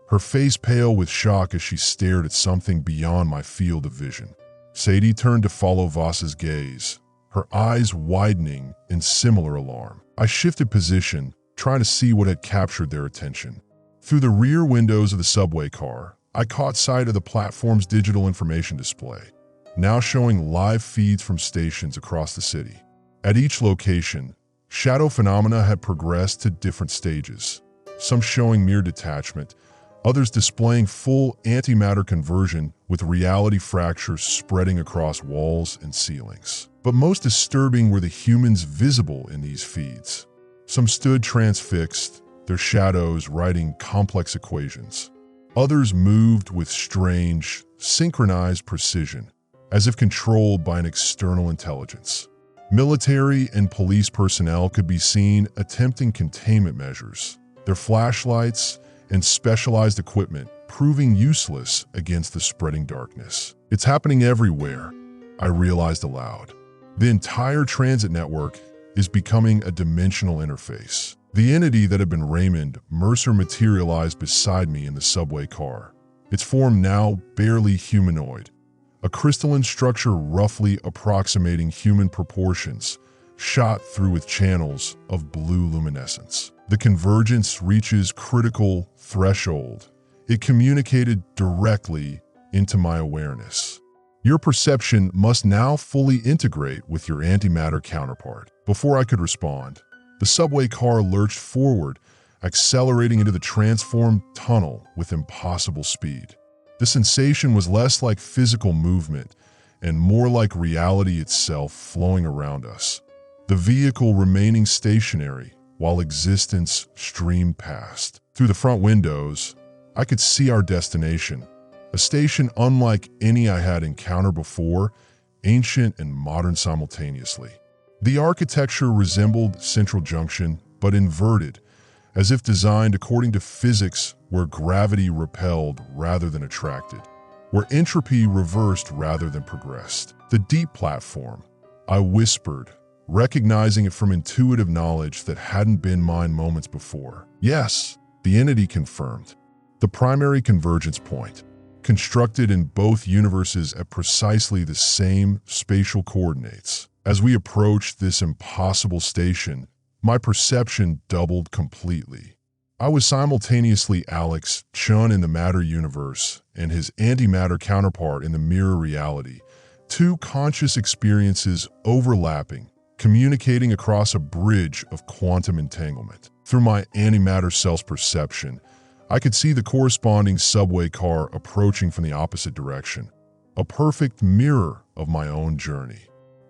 her face pale with shock as she stared at something beyond my field of vision. Sadie turned to follow Voss's gaze, her eyes widening in similar alarm. I shifted position, trying to see what had captured their attention. Through the rear windows of the subway car, I caught sight of the platform's digital information display, now showing live feeds from stations across the city. At each location, shadow phenomena had progressed to different stages, some showing mere detachment, others displaying full antimatter conversion with reality fractures spreading across walls and ceilings. But most disturbing were the humans visible in these feeds. Some stood transfixed, their shadows writing complex equations. Others moved with strange, synchronized precision, as if controlled by an external intelligence. Military and police personnel could be seen attempting containment measures, their flashlights and specialized equipment proving useless against the spreading darkness. "It's happening everywhere," I realized aloud. The entire transit network is becoming a dimensional interface. The entity that had been Raymond Mercer materialized beside me in the subway car, its form now barely humanoid, a crystalline structure roughly approximating human proportions, shot through with channels of blue luminescence. The convergence reaches critical threshold. It communicated directly into my awareness. "Your perception must now fully integrate with your antimatter counterpart." Before I could respond, the subway car lurched forward, accelerating into the transformed tunnel with impossible speed. The sensation was less like physical movement and more like reality itself flowing around us, the vehicle remaining stationary while existence streamed past. Through the front windows, I could see our destination, a station unlike any I had encountered before, ancient and modern simultaneously. The architecture resembled Central Junction, but inverted, as if designed according to physics where gravity repelled rather than attracted, where entropy reversed rather than progressed. "The deep platform," I whispered, recognizing it from intuitive knowledge that hadn't been mine moments before. "Yes," the entity confirmed. "The primary convergence point, constructed in both universes at precisely the same spatial coordinates." As we approached this impossible station, my perception doubled completely. I was simultaneously Alex Chun in the matter universe and his antimatter counterpart in the mirror reality, two conscious experiences overlapping, communicating across a bridge of quantum entanglement. Through my antimatter self's perception, I could see the corresponding subway car approaching from the opposite direction, a perfect mirror of my own journey.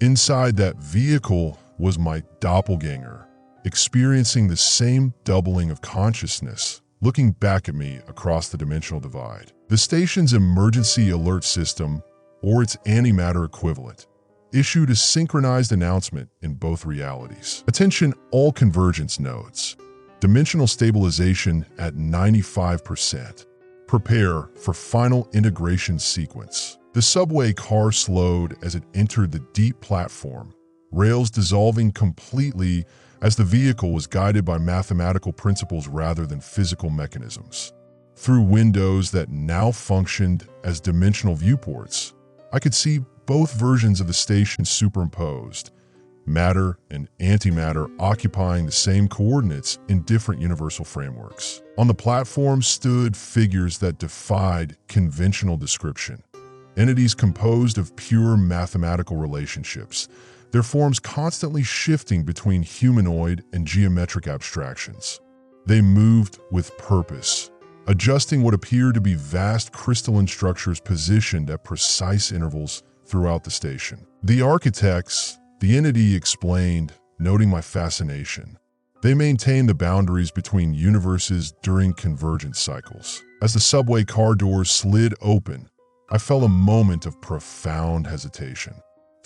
Inside that vehicle was my doppelganger, experiencing the same doubling of consciousness, looking back at me across the dimensional divide. The station's emergency alert system, or its antimatter equivalent, issued a synchronized announcement in both realities. Attention all convergence nodes. Dimensional stabilization at 95%. Prepare for final integration sequence. The subway car slowed as it entered the deep platform, rails dissolving completely as the vehicle was guided by mathematical principles rather than physical mechanisms. Through windows that now functioned as dimensional viewports, I could see both versions of the station superimposed, matter and antimatter occupying the same coordinates in different universal frameworks. On the platform stood figures that defied conventional description, entities composed of pure mathematical relationships, their forms constantly shifting between humanoid and geometric abstractions. They moved with purpose, adjusting what appeared to be vast crystalline structures positioned at precise intervals throughout the station. The architects, the entity explained, noting my fascination. They maintain the boundaries between universes during convergence cycles. As the subway car doors slid open, I felt a moment of profound hesitation.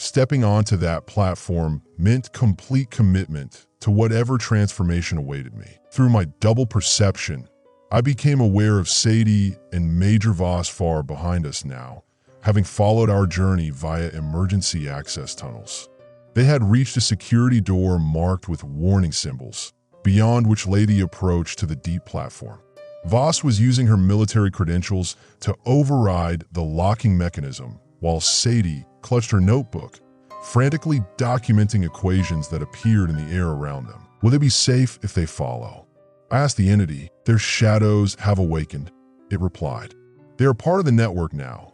Stepping onto that platform meant complete commitment to whatever transformation awaited me. Through my double perception, I became aware of Sadie and Major Voss far behind us now, having followed our journey via emergency access tunnels. They had reached a security door marked with warning symbols, beyond which lay the approach to the deep platform. Voss was using her military credentials to override the locking mechanism, while Sadie clutched her notebook, frantically documenting equations that appeared in the air around them. Will they be safe if they follow? I asked the entity. Their shadows have awakened, it replied. They are part of the network now,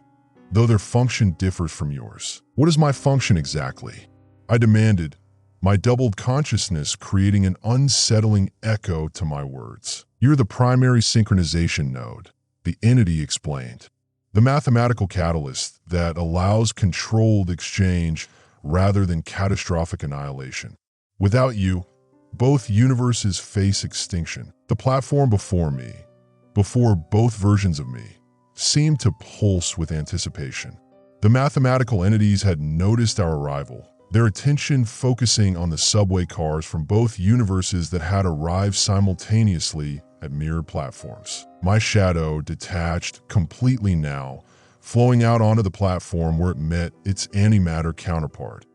though their function differs from yours. What is my function exactly? I demanded, my doubled consciousness creating an unsettling echo to my words. You're the primary synchronization node, the entity explained. The mathematical catalyst that allows controlled exchange rather than catastrophic annihilation. Without you, both universes face extinction. The platform before me, before both versions of me, seemed to pulse with anticipation. The mathematical entities had noticed our arrival, their attention focusing on the subway cars from both universes that had arrived simultaneously at mirrored platforms. My shadow detached completely now, flowing out onto the platform where it met its antimatter counterpart.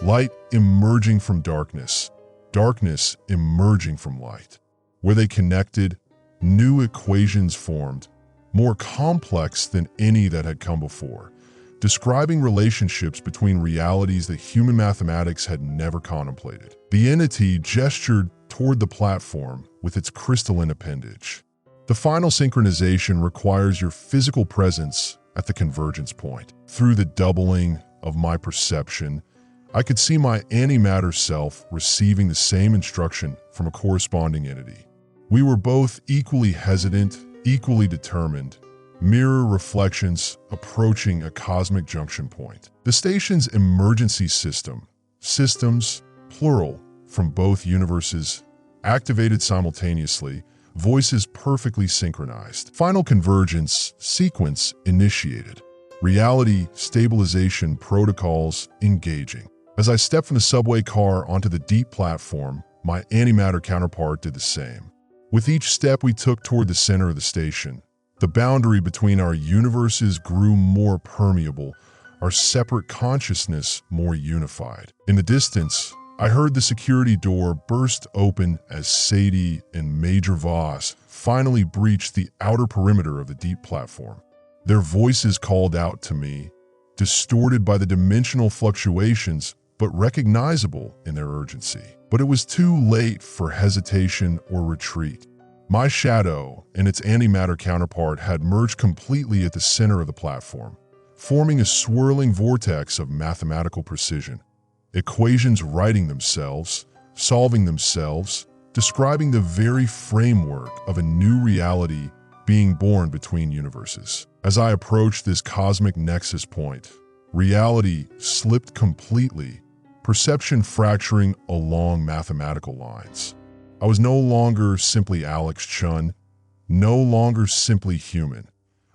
Light emerging from darkness, darkness emerging from light. Where they connected, new equations formed, more complex than any that had come before, describing relationships between realities that human mathematics had never contemplated. The entity gestured toward the platform with its crystalline appendage. The final synchronization requires your physical presence at the convergence point. Through the doubling of my perception, I could see my antimatter self receiving the same instruction from a corresponding entity. We were both equally hesitant, equally determined, mirror reflections approaching a cosmic junction point. The station's emergency systems, plural, from both universes, activated simultaneously, voices perfectly synchronized. Final convergence sequence initiated. Reality stabilization protocols engaging. As I stepped from the subway car onto the deep platform, my antimatter counterpart did the same. With each step we took toward the center of the station, the boundary between our universes grew more permeable, our separate consciousness more unified. In the distance, I heard the security door burst open as Sadie and Major Voss finally breached the outer perimeter of the deep platform. Their voices called out to me, distorted by the dimensional fluctuations, but recognizable in their urgency. But it was too late for hesitation or retreat. My shadow and its antimatter counterpart had merged completely at the center of the platform, forming a swirling vortex of mathematical precision. equations writing themselves, solving themselves, describing the very framework of a new reality being born between universes. As I approached this cosmic nexus point, reality slipped completely, perception fracturing along mathematical lines. I was no longer simply Alex Chun, no longer simply human.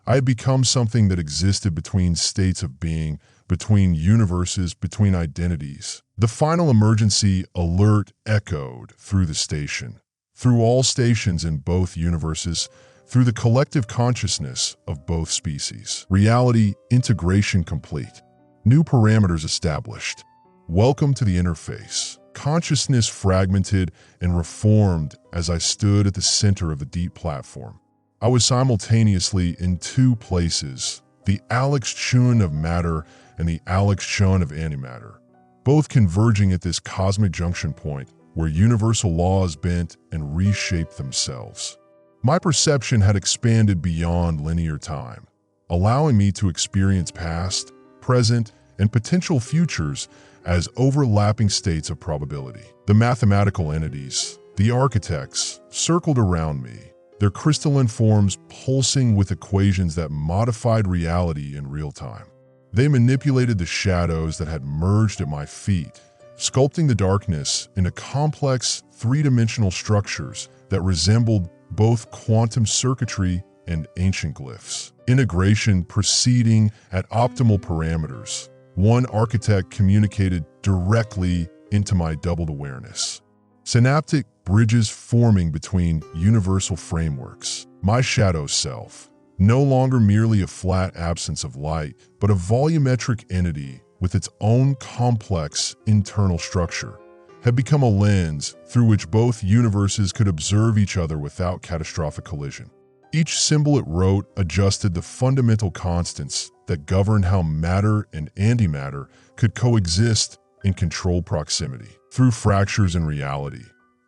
I had become something that existed between states of being, between universes, between identities. The final emergency alert echoed through the station, through all stations in both universes, through the collective consciousness of both species. Reality integration complete. New parameters established. Welcome to the interface. Consciousness fragmented and reformed as I stood at the center of the deep platform. I was simultaneously in two places, the Alex Chun of matter and the Alex Chun of antimatter, both converging at this cosmic junction point where universal laws bent and reshaped themselves. My perception had expanded beyond linear time, allowing me to experience past, present, and potential futures as overlapping states of probability. The mathematical entities, the architects, circled around me, their crystalline forms pulsing with equations that modified reality in real time. They manipulated the shadows that had merged at my feet, sculpting the darkness into complex, three-dimensional structures that resembled both quantum circuitry and ancient glyphs. Integration proceeding at optimal parameters. One architect communicated directly into my doubled awareness. Synaptic bridges forming between universal frameworks. My shadow self, no longer merely a flat absence of light, but a volumetric entity with its own complex internal structure, had become a lens through which both universes could observe each other without catastrophic collision. Each symbol it wrote adjusted the fundamental constants that governed how matter and antimatter could coexist in controlled proximity. Through fractures in reality,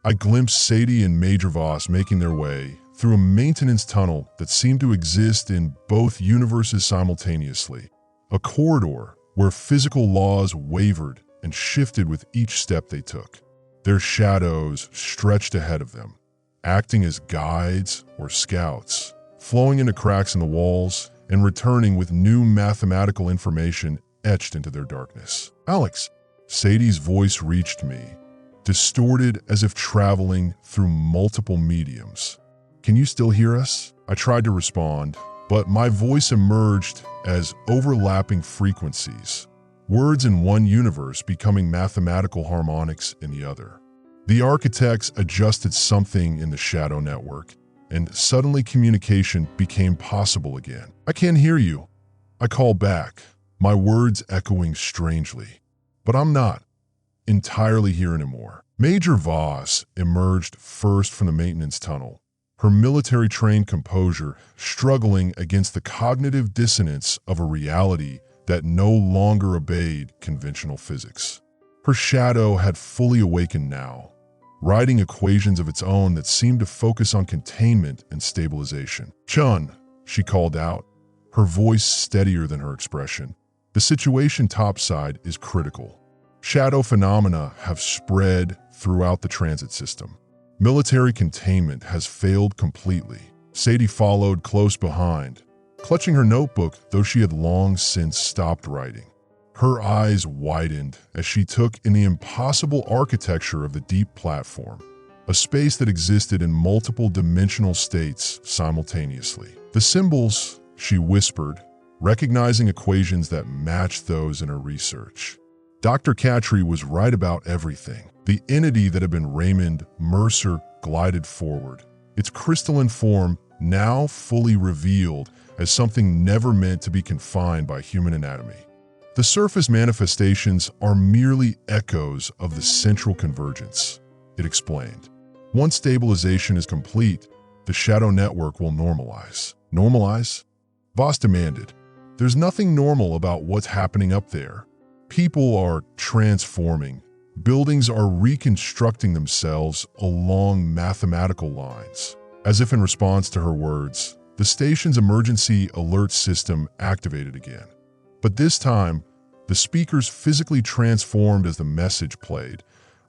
I glimpsed Sadie and Major Voss making their way through a maintenance tunnel that seemed to exist in both universes simultaneously, a corridor where physical laws wavered and shifted with each step they took. Their shadows stretched ahead of them, acting as guides or scouts, flowing into cracks in the walls and returning with new mathematical information etched into their darkness. "Alex," Sadie's voice reached me, distorted as if traveling through multiple mediums. "Can you still hear us?" I tried to respond, but my voice emerged as overlapping frequencies, words in one universe becoming mathematical harmonics in the other. The architects adjusted something in the shadow network, and suddenly communication became possible again. "I can't hear you," I called back, my words echoing strangely. But I'm not entirely here anymore. Major Voss emerged first from the maintenance tunnel, her military-trained composure struggling against the cognitive dissonance of a reality that no longer obeyed conventional physics. Her shadow had fully awakened now, writing equations of its own that seemed to focus on containment and stabilization. "Chun," she called out, her voice steadier than her expression. "The situation topside is critical. Shadow phenomena have spread throughout the transit system. Military containment has failed completely." Sadie followed close behind, clutching her notebook, though she had long since stopped writing. Her eyes widened as she took in the impossible architecture of the deep platform, a space that existed in multiple dimensional states simultaneously. "The symbols," she whispered, recognizing equations that matched those in her research. Dr. Catry was right about everything. The entity that had been Raymond Mercer glided forward, its crystalline form now fully revealed as something never meant to be confined by human anatomy. "The surface manifestations are merely echoes of the central convergence," it explained. "Once stabilization is complete, the shadow network will normalize." "Normalize?" Voss demanded. "There's nothing normal about what's happening up there. People are transforming. Buildings are reconstructing themselves along mathematical lines." As if in response to her words, the station's emergency alert system activated again. But this time, the The speakers physically transformed as the message played,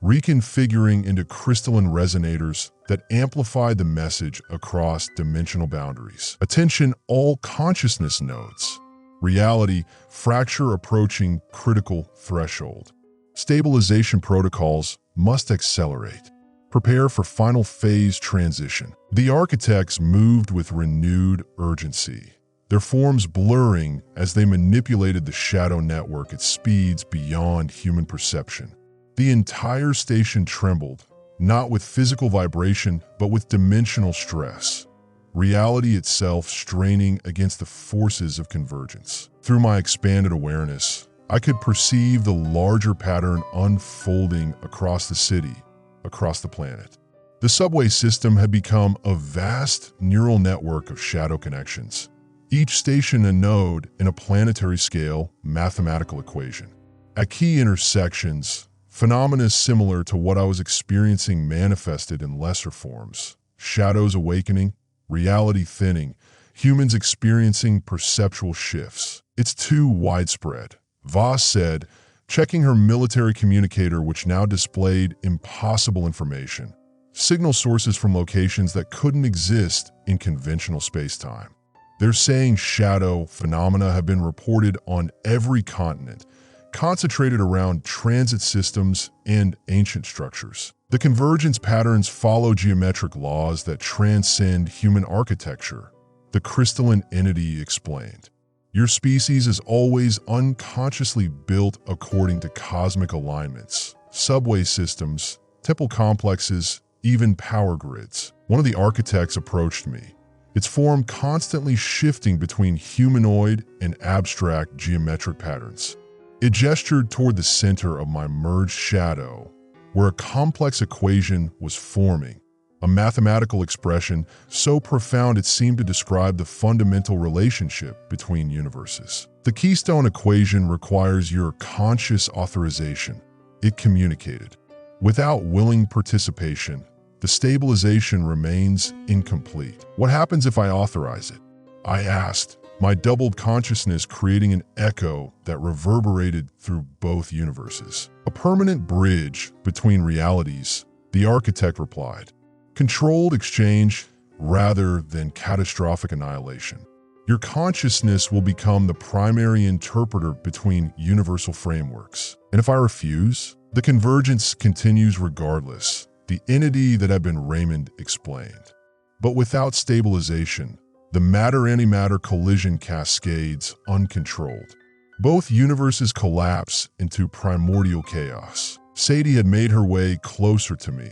reconfiguring into crystalline resonators that amplified the message across dimensional boundaries. Attention, all consciousness nodes. Reality, fracture approaching critical threshold. Stabilization protocols must accelerate. Prepare for final phase transition. The architects moved with renewed urgency, their forms blurring as they manipulated the shadow network at speeds beyond human perception. The entire station trembled, not with physical vibration, but with dimensional stress. Reality itself straining against the forces of convergence. Through my expanded awareness, I could perceive the larger pattern unfolding across the city, across the planet. The subway system had become a vast neural network of shadow connections, each station a node in a planetary scale mathematical equation. At key intersections, phenomena similar to what I was experiencing manifested in lesser forms. Shadows awakening, reality thinning, humans experiencing perceptual shifts. It's too widespread, Voss said, checking her military communicator, which now displayed impossible information. Signal sources from locations that couldn't exist in conventional space-time. They're saying shadow phenomena have been reported on every continent, concentrated around transit systems and ancient structures. The convergence patterns follow geometric laws that transcend human architecture, the crystalline entity explained. Your species is always unconsciously built according to cosmic alignments, subway systems, temple complexes, even power grids. One of the architects approached me, its form constantly shifting between humanoid and abstract geometric patterns. It gestured toward the center of my merged shadow, where a complex equation was forming, a mathematical expression so profound it seemed to describe the fundamental relationship between universes. The keystone equation requires your conscious authorization, it communicated. Without willing participation, the stabilization remains incomplete. What happens if I authorize it? I asked, my doubled consciousness creating an echo that reverberated through both universes. A permanent bridge between realities, the architect replied. Controlled exchange rather than catastrophic annihilation. Your consciousness will become the primary interpreter between universal frameworks. And if I refuse, the convergence continues regardless, the entity that had been Raymond explained. But without stabilization, the matter-antimatter collision cascades uncontrolled. Both universes collapse into primordial chaos. Sadie had made her way closer to me,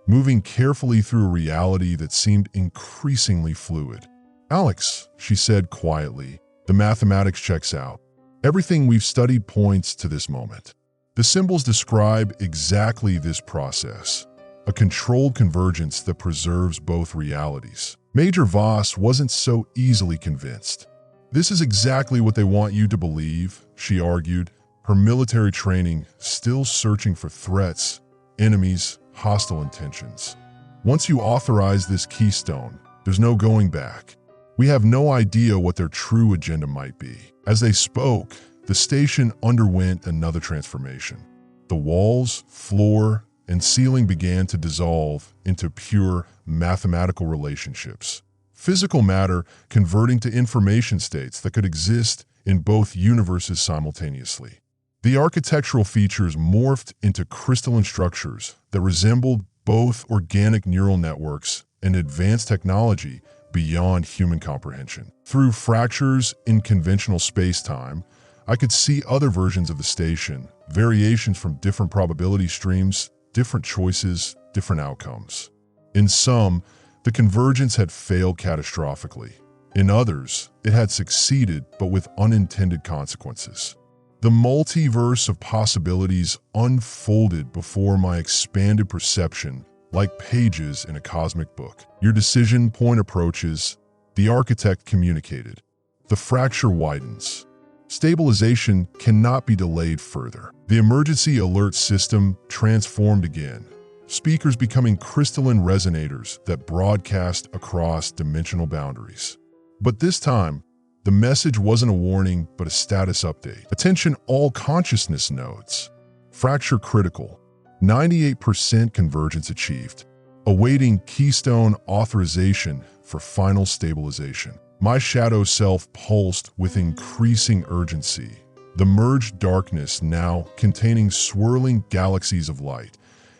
moving carefully through a reality that seemed increasingly fluid. Alex, she said quietly, the mathematics checks out. Everything we've studied points to this moment. The symbols describe exactly this process, a controlled convergence that preserves both realities. Major Voss wasn't so easily convinced. This is exactly what they want you to believe, she argued, her military training still searching for threats, enemies, hostile intentions. Once you authorize this keystone, there's no going back. We have no idea what their true agenda might be. As they spoke, the station underwent another transformation. The walls, floor, and ceiling began to dissolve into pure mathematical relationships. Physical matter converting to information states that could exist in both universes simultaneously. The architectural features morphed into crystalline structures that resembled both organic neural networks and advanced technology beyond human comprehension. Through fractures in conventional space-time, I could see other versions of the station, variations from different probability streams, different choices, different outcomes. In some, the convergence had failed catastrophically. In others, it had succeeded but with unintended consequences. The multiverse of possibilities unfolded before my expanded perception like pages in a cosmic book. Your decision point approaches, the architect communicated. The fracture widens. Stabilization cannot be delayed further. The emergency alert system transformed again, speakers becoming crystalline resonators that broadcast across dimensional boundaries. But this time, The message wasn't a warning, but a status update. Attention all consciousness nodes. Fracture critical. 98% convergence achieved. Awaiting keystone authorization for final stabilization. My shadow self pulsed with increasing urgency. The merged darkness now containing swirling galaxies of light,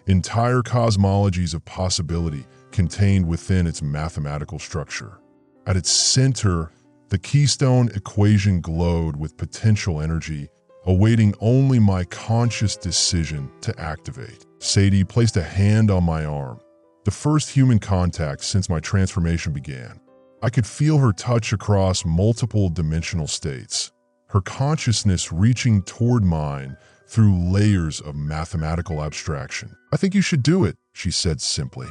entire cosmologies of possibility contained within its mathematical structure. At its center, the keystone equation glowed with potential energy, awaiting only my conscious decision to activate. Sadie placed a hand on my arm, the first human contact since my transformation began. I could feel her touch across multiple dimensional states, her consciousness reaching toward mine through layers of mathematical abstraction. "I think you should do it," she said simply.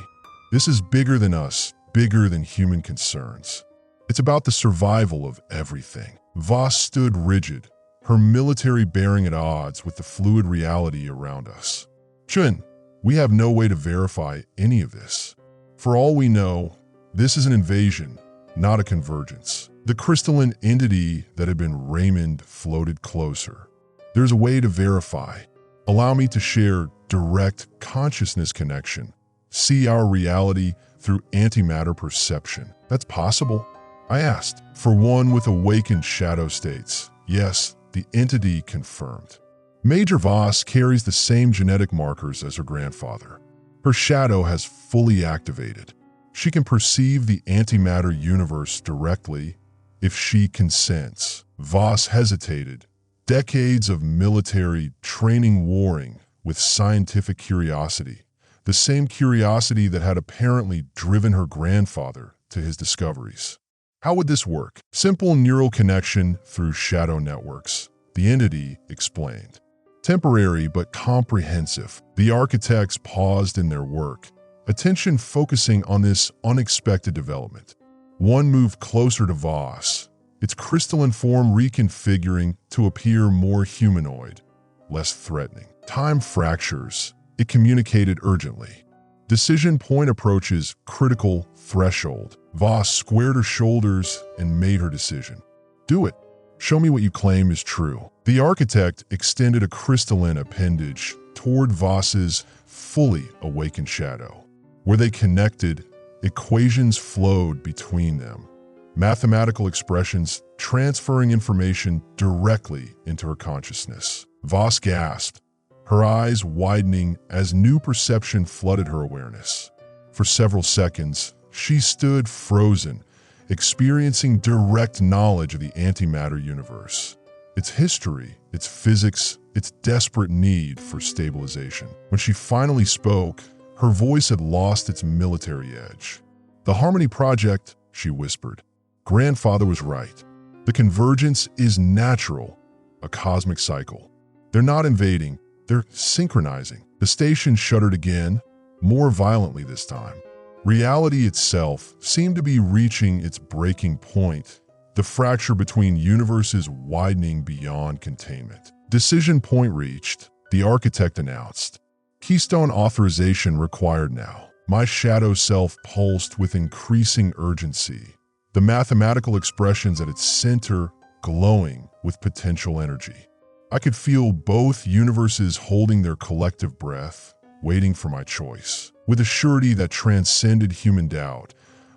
"This is bigger than us, bigger than human concerns. It's about the survival of everything." Voss stood rigid, her military bearing at odds with the fluid reality around us. "Chun, we have no way to verify any of this. For all we know, this is an invasion, not a convergence." The crystalline entity that had been Raymond floated closer. "There's a way to verify. Allow me to share direct consciousness connection. See our reality through antimatter perception." "That's possible?" I asked. "For one with awakened shadow states, yes," the entity confirmed. "Major Voss carries the same genetic markers as her grandfather. Her shadow has fully activated. She can perceive the antimatter universe directly if she consents." Voss hesitated. Decades of military training warring with scientific curiosity, the same curiosity that had apparently driven her grandfather to his discoveries. "How would this work?" "Simple neural connection through shadow networks," the entity explained. "Temporary but comprehensive." The architects paused in their work, attention focusing on this unexpected development. One moved closer to Voss, its crystalline form reconfiguring to appear more humanoid, less threatening. "Time fractures," it communicated urgently. "Decision point approaches critical threshold." Voss squared her shoulders and made her decision. "Do it. Show me what you claim is true." The architect extended a crystalline appendage toward Voss's fully awakened shadow. Where they connected, equations flowed between them, mathematical expressions transferring information directly into her consciousness. Voss gasped, her eyes widening as new perception flooded her awareness. For several seconds, she stood frozen, experiencing direct knowledge of the antimatter universe, its history, its physics, its desperate need for stabilization. When she finally spoke, her voice had lost its military edge. "The Harmony Project," she whispered. "Grandfather was right. The convergence is natural, a cosmic cycle. They're not invading, they're synchronizing." The station shuddered again, more violently this time. Reality itself seemed to be reaching its breaking point, the fracture between universes widening beyond containment. "Decision point reached," the architect announced. "Keystone authorization required now." My shadow self pulsed with increasing urgency, the mathematical expressions at its center glowing with potential energy. I could feel both universes holding their collective breath, waiting for my choice. With a surety that transcended human doubt,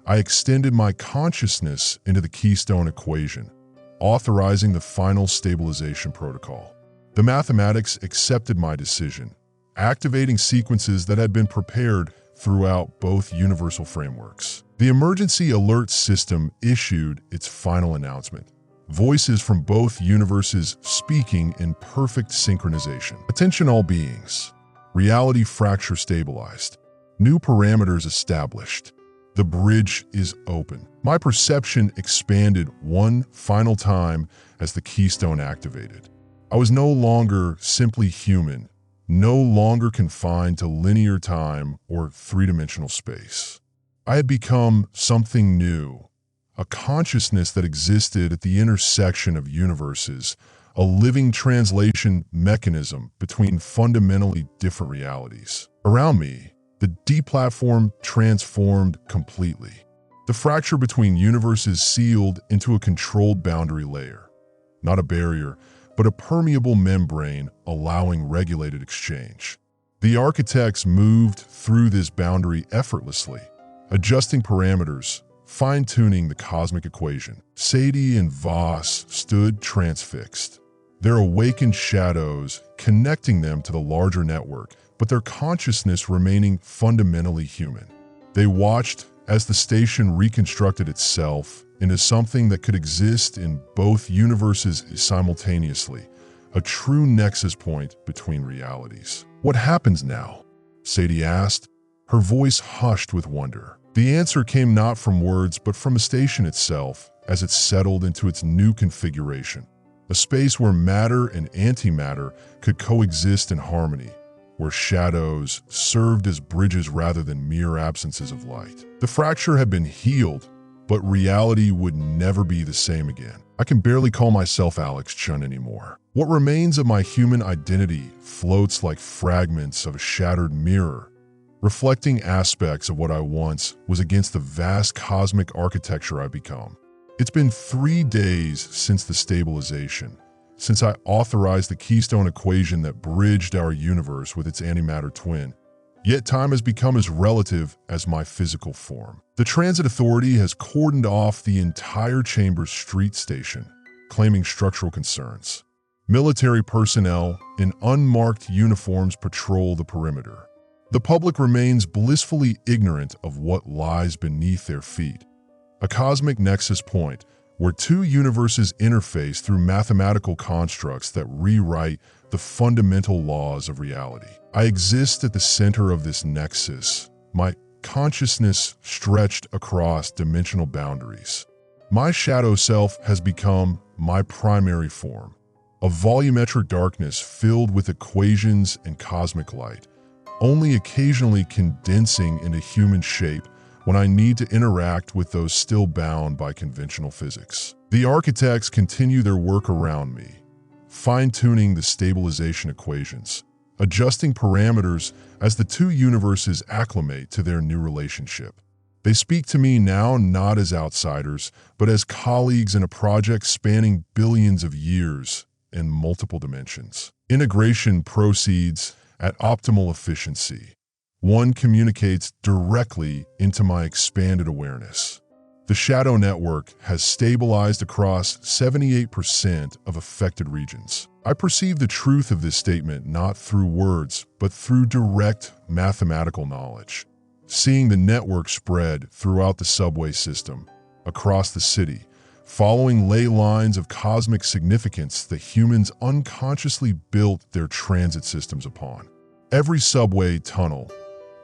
I extended my consciousness into the keystone equation, authorizing the final stabilization protocol. The mathematics accepted my decision, activating sequences that had been prepared throughout both universal frameworks. The emergency alert system issued its final announcement, voices from both universes speaking in perfect synchronization. "Attention all beings. Reality fracture stabilized. New parameters established. The bridge is open." My perception expanded one final time as the keystone activated. I was no longer simply human, no longer confined to linear time or three-dimensional space. I had become something new, a consciousness that existed at the intersection of universes, a living translation mechanism between fundamentally different realities. Around me, the deplatform transformed completely. The fracture between universes sealed into a controlled boundary layer. Not a barrier, but a permeable membrane allowing regulated exchange. The architects moved through this boundary effortlessly, adjusting parameters, fine-tuning the cosmic equation. Sadie and Voss stood transfixed, their awakened shadows connecting them to the larger network, but their consciousness remaining fundamentally human. They watched as the station reconstructed itself into something that could exist in both universes simultaneously, a true nexus point between realities. "What happens now?" Sadie asked, her voice hushed with wonder. The answer came not from words but from the station itself as it settled into its new configuration. A space where matter and antimatter could coexist in harmony, where shadows served as bridges rather than mere absences of light. The fracture had been healed, but reality would never be the same again. I can barely call myself Alex Chun anymore. What remains of my human identity floats like fragments of a shattered mirror, reflecting aspects of what I once was against the vast cosmic architecture I've become. It's been 3 days since the stabilization, since I authorized the keystone equation that bridged our universe with its antimatter twin. Yet time has become as relative as my physical form. The Transit Authority has cordoned off the entire Chambers Street station, claiming structural concerns. Military personnel in unmarked uniforms patrol the perimeter. The public remains blissfully ignorant of what lies beneath their feet. A cosmic nexus point where two universes interface through mathematical constructs that rewrite the fundamental laws of reality. I exist at the center of this nexus, my consciousness stretched across dimensional boundaries. My shadow self has become my primary form, a volumetric darkness filled with equations and cosmic light, only occasionally condensing into human shape when I need to interact with those still bound by conventional physics. The architects continue their work around me, fine-tuning the stabilization equations, adjusting parameters as the two universes acclimate to their new relationship. They speak to me now not as outsiders, but as colleagues in a project spanning billions of years and multiple dimensions. Integration proceeds at optimal efficiency. One communicates directly into my expanded awareness. The shadow network has stabilized across 78% of affected regions. I perceive the truth of this statement not through words, but through direct mathematical knowledge. Seeing the network spread throughout the subway system, across the city, following ley lines of cosmic significance that humans unconsciously built their transit systems upon. Every subway tunnel,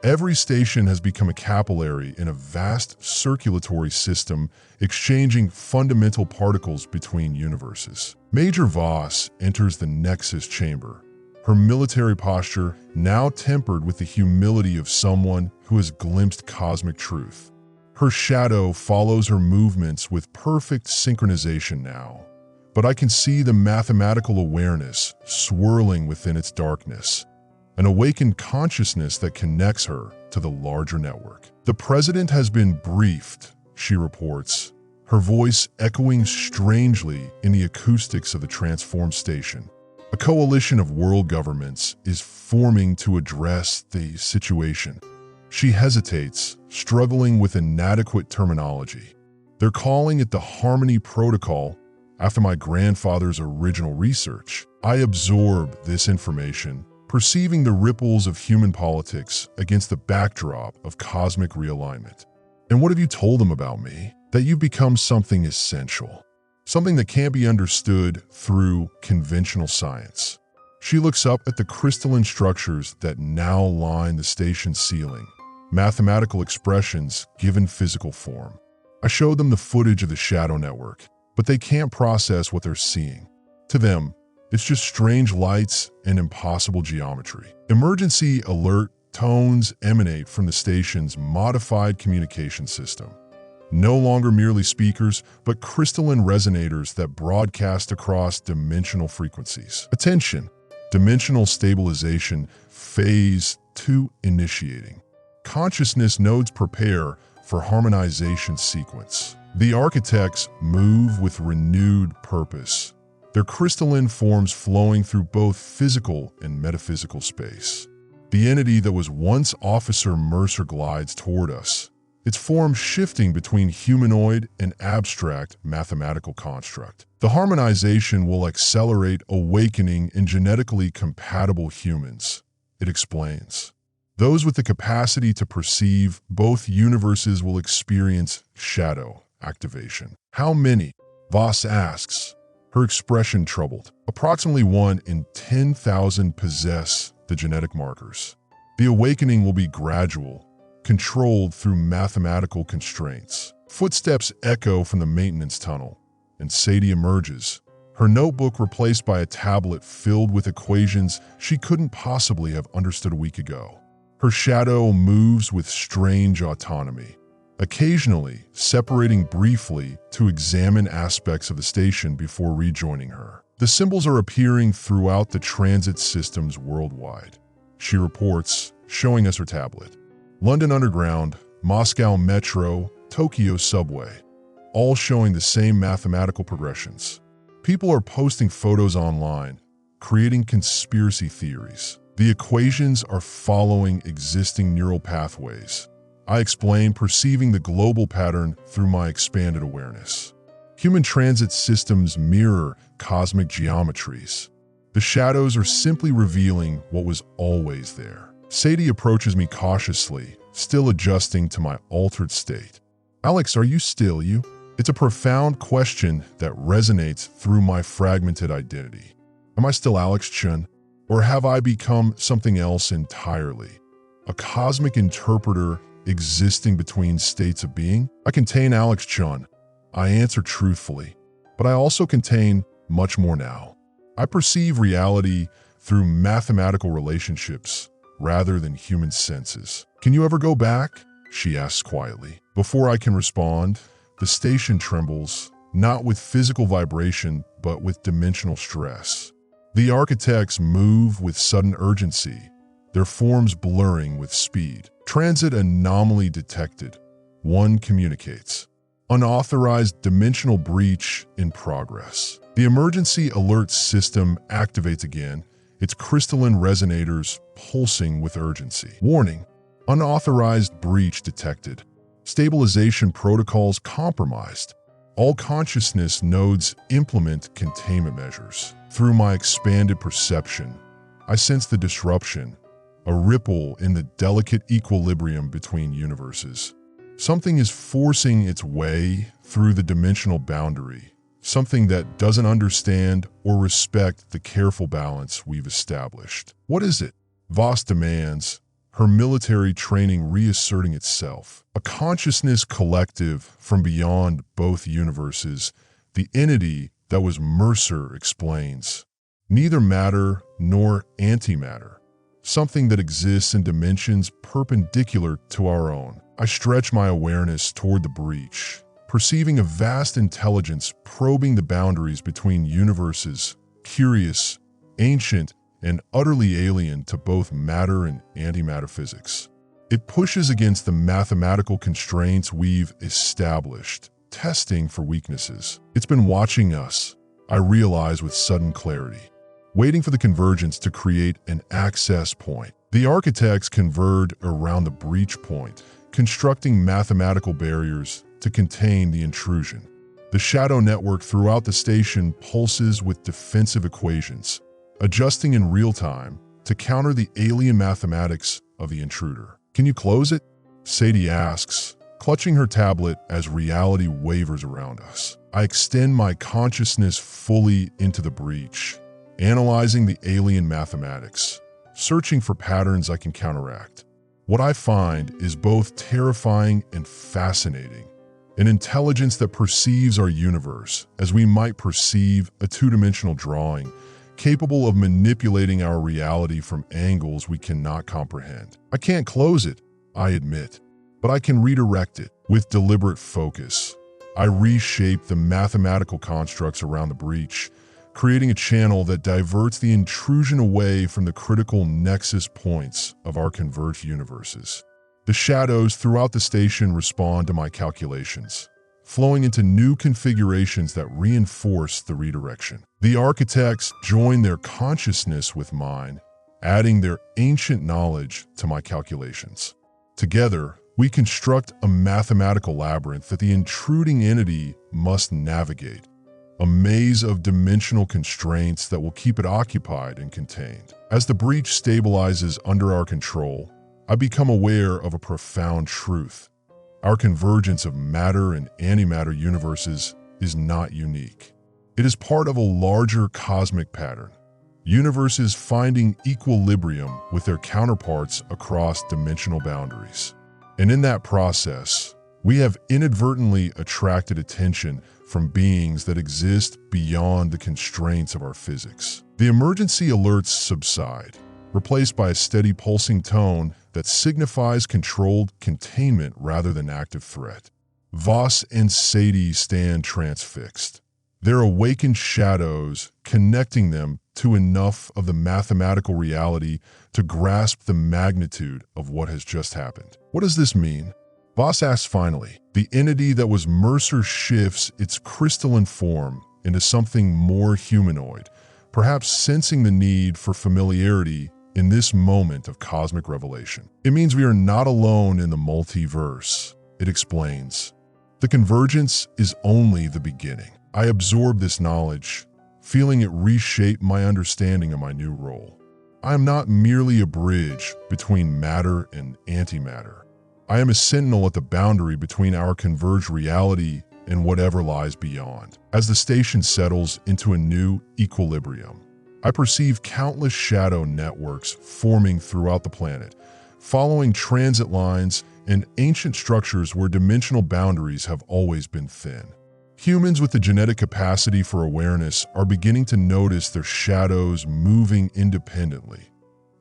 every station has become a capillary in a vast circulatory system exchanging fundamental particles between universes. Major Voss enters the Nexus chamber, her military posture now tempered with the humility of someone who has glimpsed cosmic truth. Her shadow follows her movements with perfect synchronization now, but I can see the mathematical awareness swirling within its darkness, an awakened consciousness that connects her to the larger network. "The president has been briefed," she reports, her voice echoing strangely in the acoustics of the transformed station. "A coalition of world governments is forming to address the situation." She hesitates, struggling with inadequate terminology. "They're calling it the Harmony Protocol after my grandfather's original research." I absorb this information, perceiving the ripples of human politics against the backdrop of cosmic realignment. "And what have you told them about me?" "That you've become something essential, something that can't be understood through conventional science." She looks up at the crystalline structures that now line the station's ceiling, mathematical expressions given physical form. I show them the footage of the shadow network, but they can't process what they're seeing. To them, it's just strange lights and impossible geometry. Emergency alert tones emanate from the station's modified communication system. No longer merely speakers, but crystalline resonators that broadcast across dimensional frequencies. "Attention! Dimensional stabilization phase 2 initiating. Consciousness nodes prepare for harmonization sequence. The architects move with renewed purpose, their crystalline forms flowing through both physical and metaphysical space. The entity that was once Officer Mercer glides toward us, its form shifting between humanoid and abstract mathematical construct. The harmonization will accelerate awakening in genetically compatible humans, it explains. Those with the capacity to perceive both universes will experience shadow activation. How many? Voss asks, her expression troubled. Approximately 1 in 10,000 possess the genetic markers. The awakening will be gradual, controlled through mathematical constraints. Footsteps echo from the maintenance tunnel, and Sadie emerges, her notebook replaced by a tablet filled with equations she couldn't possibly have understood a week ago. Her shadow moves with strange autonomy, occasionally separating briefly to examine aspects of the station before rejoining her. The symbols are appearing throughout the transit systems worldwide, she reports, showing us her tablet. London Underground, Moscow Metro, Tokyo Subway, all showing the same mathematical progressions. People are posting photos online, creating conspiracy theories. The equations are following existing neural pathways. I explain, perceiving the global pattern through my expanded awareness. Human transit systems mirror cosmic geometries. The shadows are simply revealing what was always there. Sadie approaches me cautiously, still adjusting to my altered state. Alex, are you still you? It's a profound question that resonates through my fragmented identity. Am I still Alex Chun? Or have I become something else entirely? A cosmic interpreter existing between states of being? I contain Alex Chun. I answer truthfully, but I also contain much more now. I perceive reality through mathematical relationships rather than human senses. Can you ever go back? She asks quietly. Before I can respond, the station trembles, not with physical vibration, but with dimensional stress. The architects move with sudden urgency, their forms blurring with speed. Transit anomaly detected. One communicates. Unauthorized dimensional breach in progress. The emergency alert system activates again, its crystalline resonators pulsing with urgency. Warning, unauthorized breach detected. Stabilization protocols compromised. All consciousness nodes implement containment measures. Through my expanded perception, I sense the disruption, a ripple in the delicate equilibrium between universes. Something is forcing its way through the dimensional boundary, something that doesn't understand or respect the careful balance we've established. What is it? Voss demands, her military training reasserting itself. A consciousness collective from beyond both universes, the entity that was Mercer explains. Neither matter nor antimatter. Something that exists in dimensions perpendicular to our own. I stretch my awareness toward the breach, perceiving a vast intelligence probing the boundaries between universes, curious, ancient, and utterly alien to both matter and antimatter physics. It pushes against the mathematical constraints we've established, testing for weaknesses. It's been watching us, I realize with sudden clarity, waiting for the convergence to create an access point. The architects converge around the breach point, constructing mathematical barriers to contain the intrusion. The shadow network throughout the station pulses with defensive equations, adjusting in real time to counter the alien mathematics of the intruder. Can you close it? Sadie asks, clutching her tablet as reality wavers around us. I extend my consciousness fully into the breach, analyzing the alien mathematics, searching for patterns I can counteract. What I find is both terrifying and fascinating. An intelligence that perceives our universe as we might perceive a two-dimensional drawing, capable of manipulating our reality from angles we cannot comprehend. I can't close it, I admit, but I can redirect it. With deliberate focus, I reshape the mathematical constructs around the breach, creating a channel that diverts the intrusion away from the critical nexus points of our converged universes. The shadows throughout the station respond to my calculations, flowing into new configurations that reinforce the redirection. The architects join their consciousness with mine, adding their ancient knowledge to my calculations. Together, we construct a mathematical labyrinth that the intruding entity must navigate, a maze of dimensional constraints that will keep it occupied and contained. As the breach stabilizes under our control, I become aware of a profound truth. Our convergence of matter and antimatter universes is not unique. It is part of a larger cosmic pattern, universes finding equilibrium with their counterparts across dimensional boundaries. And in that process, we have inadvertently attracted attention from beings that exist beyond the constraints of our physics. The emergency alerts subside, replaced by a steady pulsing tone that signifies controlled containment rather than active threat. Voss and Sadie stand transfixed, their awakened shadows connecting them to enough of the mathematical reality to grasp the magnitude of what has just happened. What does this mean? Voss asks finally. The entity that was Mercer shifts its crystalline form into something more humanoid, perhaps sensing the need for familiarity in this moment of cosmic revelation. It means we are not alone in the multiverse, it explains. The convergence is only the beginning. I absorb this knowledge, feeling it reshape my understanding of my new role. I am not merely a bridge between matter and antimatter. I am a sentinel at the boundary between our converged reality and whatever lies beyond. As the station settles into a new equilibrium, I perceive countless shadow networks forming throughout the planet, following transit lines and ancient structures where dimensional boundaries have always been thin. Humans with the genetic capacity for awareness are beginning to notice their shadows moving independently,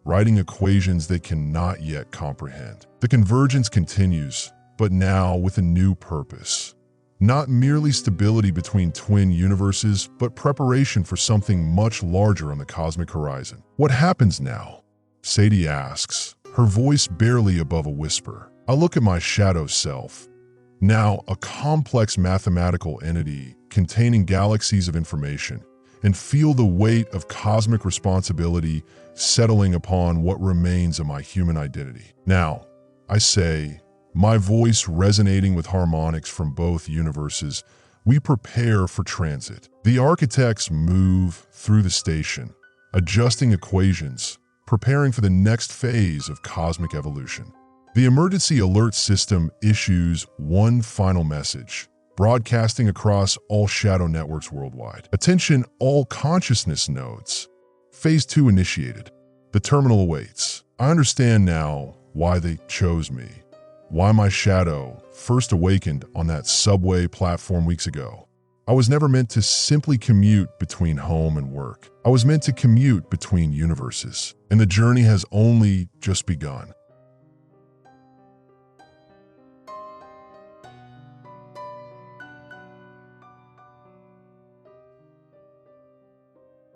writing equations they cannot yet comprehend. The convergence continues, but now with a new purpose. Not merely stability between twin universes, but preparation for something much larger on the cosmic horizon. What happens now? Sadie asks, her voice barely above a whisper. I look at my shadow self, now a complex mathematical entity containing galaxies of information, and feel the weight of cosmic responsibility settling upon what remains of my human identity. Now, I say, my voice resonating with harmonics from both universes, we prepare for transit. The architects move through the station, adjusting equations, preparing for the next phase of cosmic evolution. The emergency alert system issues one final message, broadcasting across all shadow networks worldwide. Attention all consciousness nodes. Phase 2 initiated. The terminal awaits. I understand now why they chose me, why my shadow first awakened on that subway platform weeks ago. I was never meant to simply commute between home and work. I was meant to commute between universes, and the journey has only just begun.